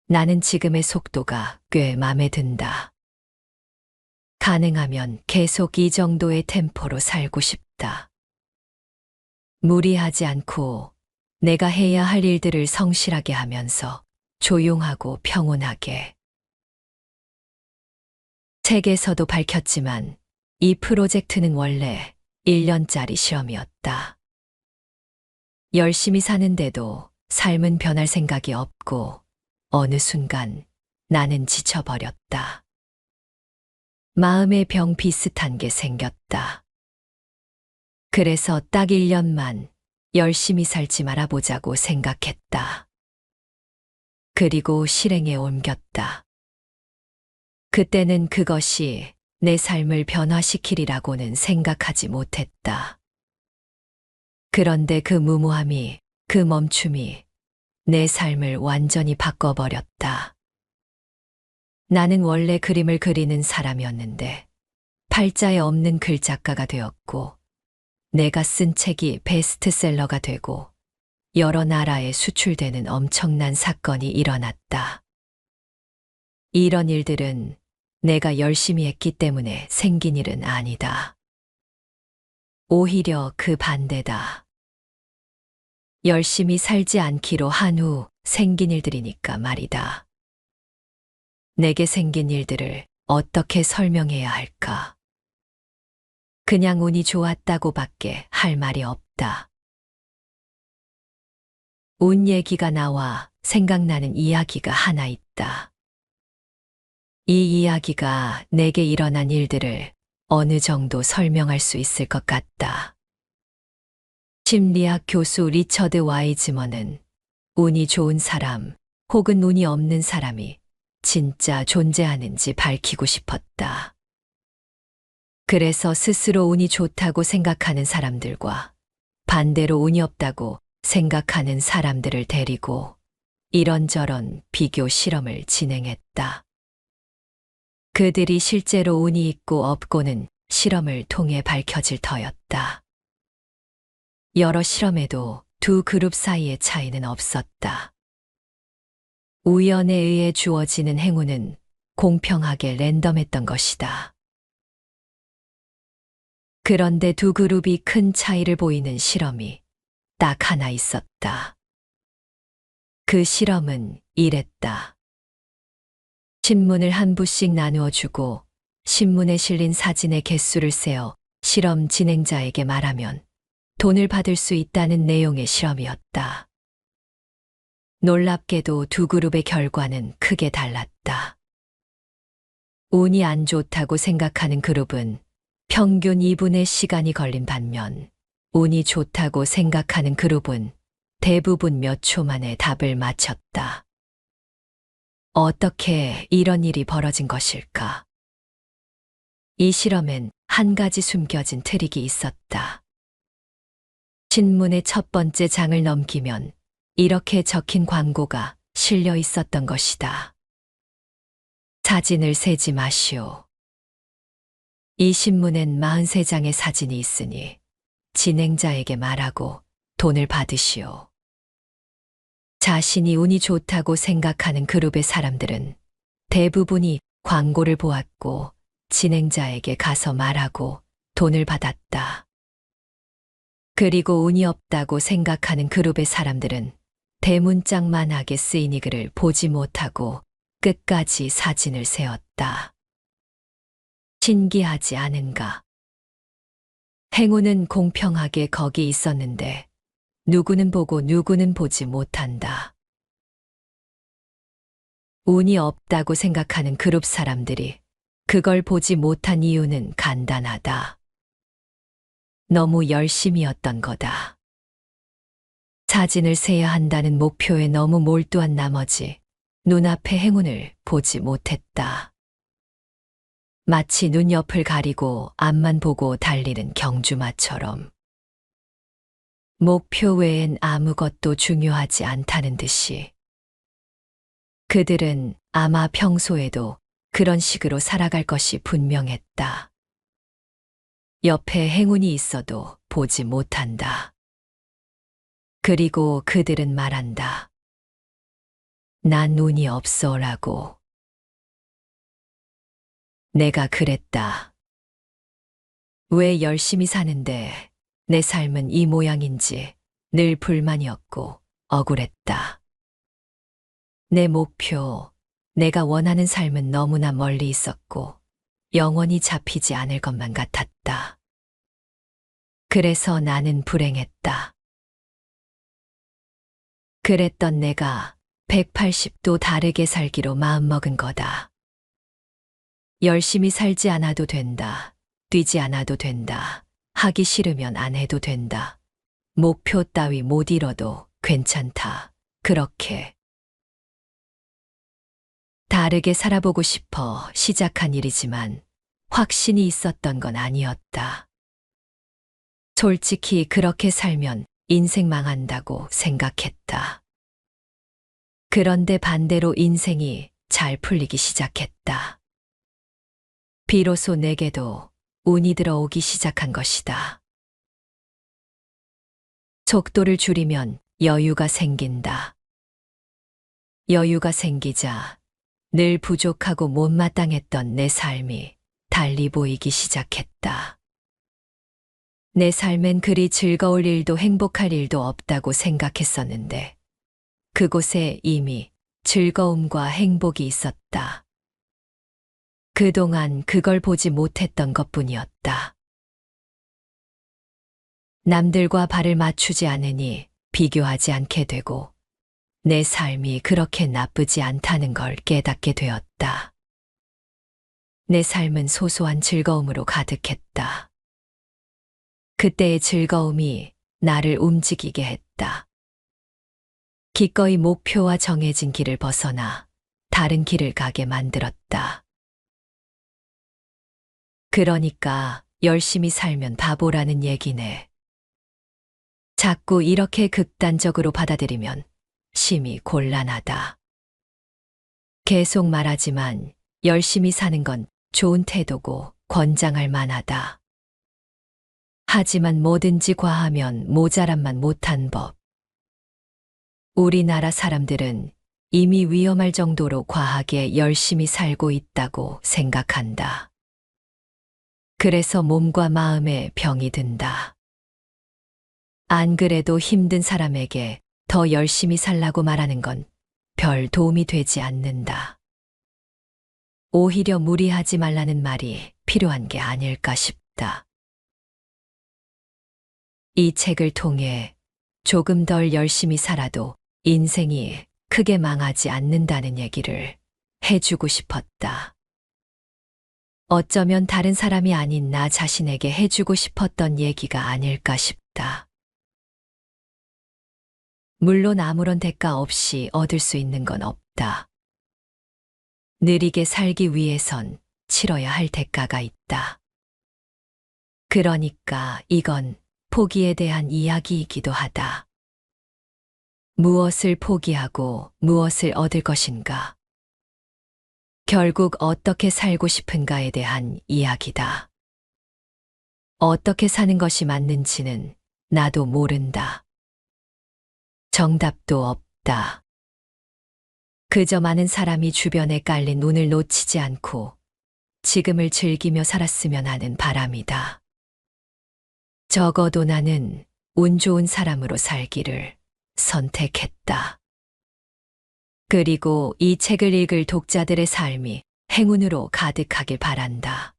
Speaker 1: 나는 지금의 속도가 꽤 마음에 든다. 가능하면 계속 이 정도의 템포로 살고 싶다. 무리하지 않고 내가 해야 할 일들을 성실하게 하면서 조용하고 평온하게. 책에서도 밝혔지만 이 프로젝트는 원래 1년짜리 실험이었다. 열심히 사는데도 삶은 변할 생각이 없고 어느 순간 나는 지쳐버렸다. 마음의 병 비슷한 게 생겼다. 그래서 딱 1년만 열심히 살지 말아보자고 생각했다. 그리고 실행에 옮겼다. 그때는 그것이 내 삶을 변화시키리라고는 생각하지 못했다. 그런데 그 무모함이, 그 멈춤이 내 삶을 완전히 바꿔버렸다. 나는 원래 그림을 그리는 사람이었는데 팔자에 없는 글작가가 되었고 내가 쓴 책이 베스트셀러가 되고 여러 나라에 수출되는 엄청난 사건이 일어났다. 이런 일들은 내가 열심히 했기 때문에 생긴 일은 아니다. 오히려 그 반대다. 열심히 살지 않기로 한 후 생긴 일들이니까 말이다. 내게 생긴 일들을 어떻게 설명해야 할까? 그냥 운이 좋았다고밖에 할 말이 없다. 운 얘기가 나와 생각나는 이야기가 하나 있다. 이 이야기가 내게 일어난 일들을 어느 정도 설명할 수 있을 것 같다. 심리학 교수 리처드 와이즈먼은 운이 좋은 사람 혹은 운이 없는 사람이 진짜 존재하는지 밝히고 싶었다. 그래서 스스로 운이 좋다고 생각하는 사람들과 반대로 운이 없다고 생각하는 사람들을 데리고 이런저런 비교 실험을 진행했다. 그들이 실제로 운이 있고 없고는 실험을 통해 밝혀질 터였다. 여러 실험에도 두 그룹 사이의 차이는 없었다. 우연에 의해 주어지는 행운은 공평하게 랜덤했던 것이다. 그런데 두 그룹이 큰 차이를 보이는 실험이 딱 하나 있었다. 그 실험은 이랬다. 신문을 한 부씩 나누어 주고 신문에 실린 사진의 개수를 세어 실험 진행자에게 말하면 돈을 받을 수 있다는 내용의 실험이었다. 놀랍게도 두 그룹의 결과는 크게 달랐다. 운이 안 좋다고 생각하는 그룹은 평균 2분의 시간이 걸린 반면 운이 좋다고 생각하는 그룹은 대부분 몇 초 만에 답을 맞췄다. 어떻게 이런 일이 벌어진 것일까? 이 실험엔 한 가지 숨겨진 트릭이 있었다. 신문의 첫 번째 장을 넘기면 이렇게 적힌 광고가 실려 있었던 것이다. 사진을 세지 마시오. 이 신문엔 43장의 사진이 있으니 진행자에게 말하고 돈을 받으시오. 자신이 운이 좋다고 생각하는 그룹의 사람들은 대부분이 광고를 보았고 진행자에게 가서 말하고 돈을 받았다. 그리고 운이 없다고 생각하는 그룹의 사람들은 대문짝만하게 쓰인 이 글을 보지 못하고 끝까지 사진을 세웠다. 신기하지 않은가? 행운은 공평하게 거기 있었는데 누구는 보고 누구는 보지 못한다. 운이 없다고 생각하는 그룹 사람들이 그걸 보지 못한 이유는 간단하다. 너무 열심이었던 거다. 사진을 세야 한다는 목표에 너무 몰두한 나머지 눈앞의 행운을 보지 못했다. 마치 눈옆을 가리고 앞만 보고 달리는 경주마처럼. 목표 외엔 아무것도 중요하지 않다는 듯이. 그들은 아마 평소에도 그런 식으로 살아갈 것이 분명했다. 옆에 행운이 있어도 보지 못한다. 그리고 그들은 말한다. 난 운이 없어라고. 내가 그랬다. 왜 열심히 사는데 내 삶은 이 모양인지 늘 불만이었고 억울했다. 내 목표, 내가 원하는 삶은 너무나 멀리 있었고 영원히 잡히지 않을 것만 같았다. 그래서 나는 불행했다. 그랬던 내가 180도 다르게 살기로 마음먹은 거다. 열심히 살지 않아도 된다. 뛰지 않아도 된다. 하기 싫으면 안 해도 된다. 목표 따위 못 이뤄도 괜찮다. 그렇게. 다르게 살아보고 싶어 시작한 일이지만 확신이 있었던 건 아니었다. 솔직히 그렇게 살면 인생 망한다고 생각했다. 그런데 반대로 인생이 잘 풀리기 시작했다. 비로소 내게도 운이 들어오기 시작한 것이다. 속도를 줄이면 여유가 생긴다. 여유가 생기자 늘 부족하고 못마땅했던 내 삶이 달리 보이기 시작했다. 내 삶엔 그리 즐거울 일도 행복할 일도 없다고 생각했었는데 그곳에 이미 즐거움과 행복이 있었다. 그동안 그걸 보지 못했던 것뿐이었다. 남들과 발을 맞추지 않으니 비교하지 않게 되고 내 삶이 그렇게 나쁘지 않다는 걸 깨닫게 되었다. 내 삶은 소소한 즐거움으로 가득했다. 그때의 즐거움이 나를 움직이게 했다. 기꺼이 목표와 정해진 길을 벗어나 다른 길을 가게 만들었다. 그러니까 열심히 살면 바보라는 얘기네. 자꾸 이렇게 극단적으로 받아들이면 심히 곤란하다. 계속 말하지만 열심히 사는 건 좋은 태도고 권장할 만하다. 하지만 뭐든지 과하면 모자람만 못한 법. 우리나라 사람들은 이미 위험할 정도로 과하게 열심히 살고 있다고 생각한다. 그래서 몸과 마음에 병이 든다. 안 그래도 힘든 사람에게 더 열심히 살라고 말하는 건 별 도움이 되지 않는다. 오히려 무리하지 말라는 말이 필요한 게 아닐까 싶다. 이 책을 통해 조금 덜 열심히 살아도 인생이 크게 망하지 않는다는 얘기를 해주고 싶었다. 어쩌면 다른 사람이 아닌 나 자신에게 해주고 싶었던 얘기가 아닐까 싶다. 물론 아무런 대가 없이 얻을 수 있는 건 없다. 느리게 살기 위해선 치러야 할 대가가 있다. 그러니까 이건 포기에 대한 이야기이기도 하다. 무엇을 포기하고 무엇을 얻을 것인가? 결국 어떻게 살고 싶은가에 대한 이야기다. 어떻게 사는 것이 맞는지는 나도 모른다. 정답도 없다. 그저 많은 사람이 주변에 깔린 운을 놓치지 않고 지금을 즐기며 살았으면 하는 바람이다. 적어도 나는 운 좋은 사람으로 살기를 선택했다. 그리고 이 책을 읽을 독자들의 삶이 행운으로 가득하길 바란다.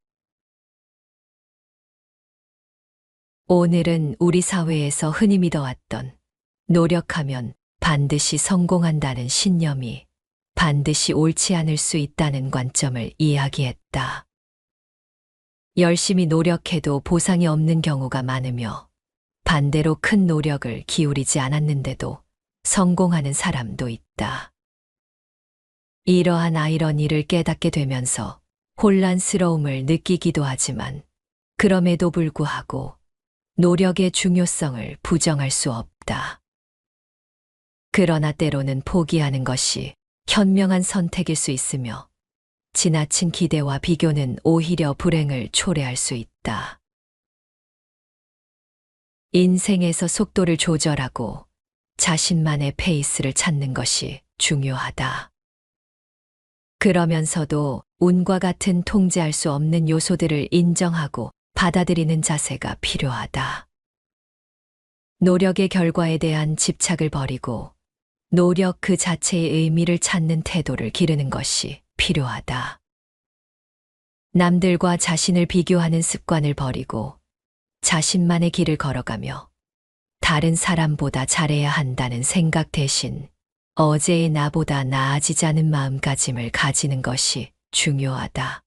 Speaker 1: 오늘은 우리 사회에서 흔히 믿어왔던 노력하면 반드시 성공한다는 신념이 반드시 옳지 않을 수 있다는 관점을 이야기했다. 열심히 노력해도 보상이 없는 경우가 많으며 반대로 큰 노력을 기울이지 않았는데도 성공하는 사람도 있다. 이러한 아이러니를 깨닫게 되면서 혼란스러움을 느끼기도 하지만 그럼에도 불구하고 노력의 중요성을 부정할 수 없다. 그러나 때로는 포기하는 것이 현명한 선택일 수 있으며 지나친 기대와 비교는 오히려 불행을 초래할 수 있다. 인생에서 속도를 조절하고 자신만의 페이스를 찾는 것이 중요하다. 그러면서도 운과 같은 통제할 수 없는 요소들을 인정하고 받아들이는 자세가 필요하다. 노력의 결과에 대한 집착을 버리고 노력 그 자체의 의미를 찾는 태도를 기르는 것이 필요하다. 남들과 자신을 비교하는 습관을 버리고 자신만의 길을 걸어가며 다른 사람보다 잘해야 한다는 생각 대신 어제의 나보다 나아지자는 마음가짐을 가지는 것이 중요하다.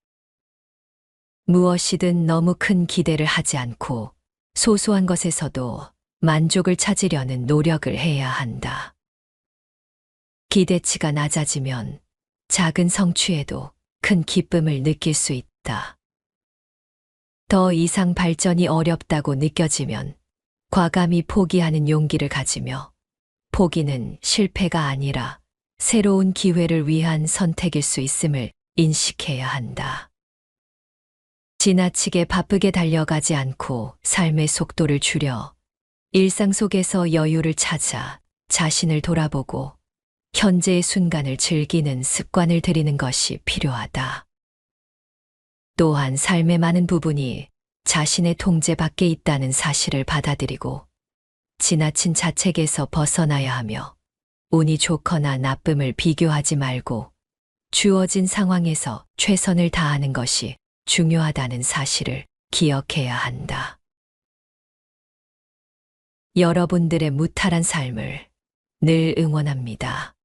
Speaker 1: 무엇이든 너무 큰 기대를 하지 않고 소소한 것에서도 만족을 찾으려는 노력을 해야 한다. 기대치가 낮아지면 작은 성취에도 큰 기쁨을 느낄 수 있다. 더 이상 발전이 어렵다고 느껴지면 과감히 포기하는 용기를 가지며 포기는 실패가 아니라 새로운 기회를 위한 선택일 수 있음을 인식해야 한다. 지나치게 바쁘게 달려가지 않고 삶의 속도를 줄여 일상 속에서 여유를 찾아 자신을 돌아보고 현재의 순간을 즐기는 습관을 들이는 것이 필요하다. 또한 삶의 많은 부분이 자신의 통제 밖에 있다는 사실을 받아들이고 지나친 자책에서 벗어나야 하며 운이 좋거나 나쁨을 비교하지 말고 주어진 상황에서 최선을 다하는 것이 중요하다는 사실을 기억해야 한다. 여러분들의 무탈한 삶을 늘 응원합니다.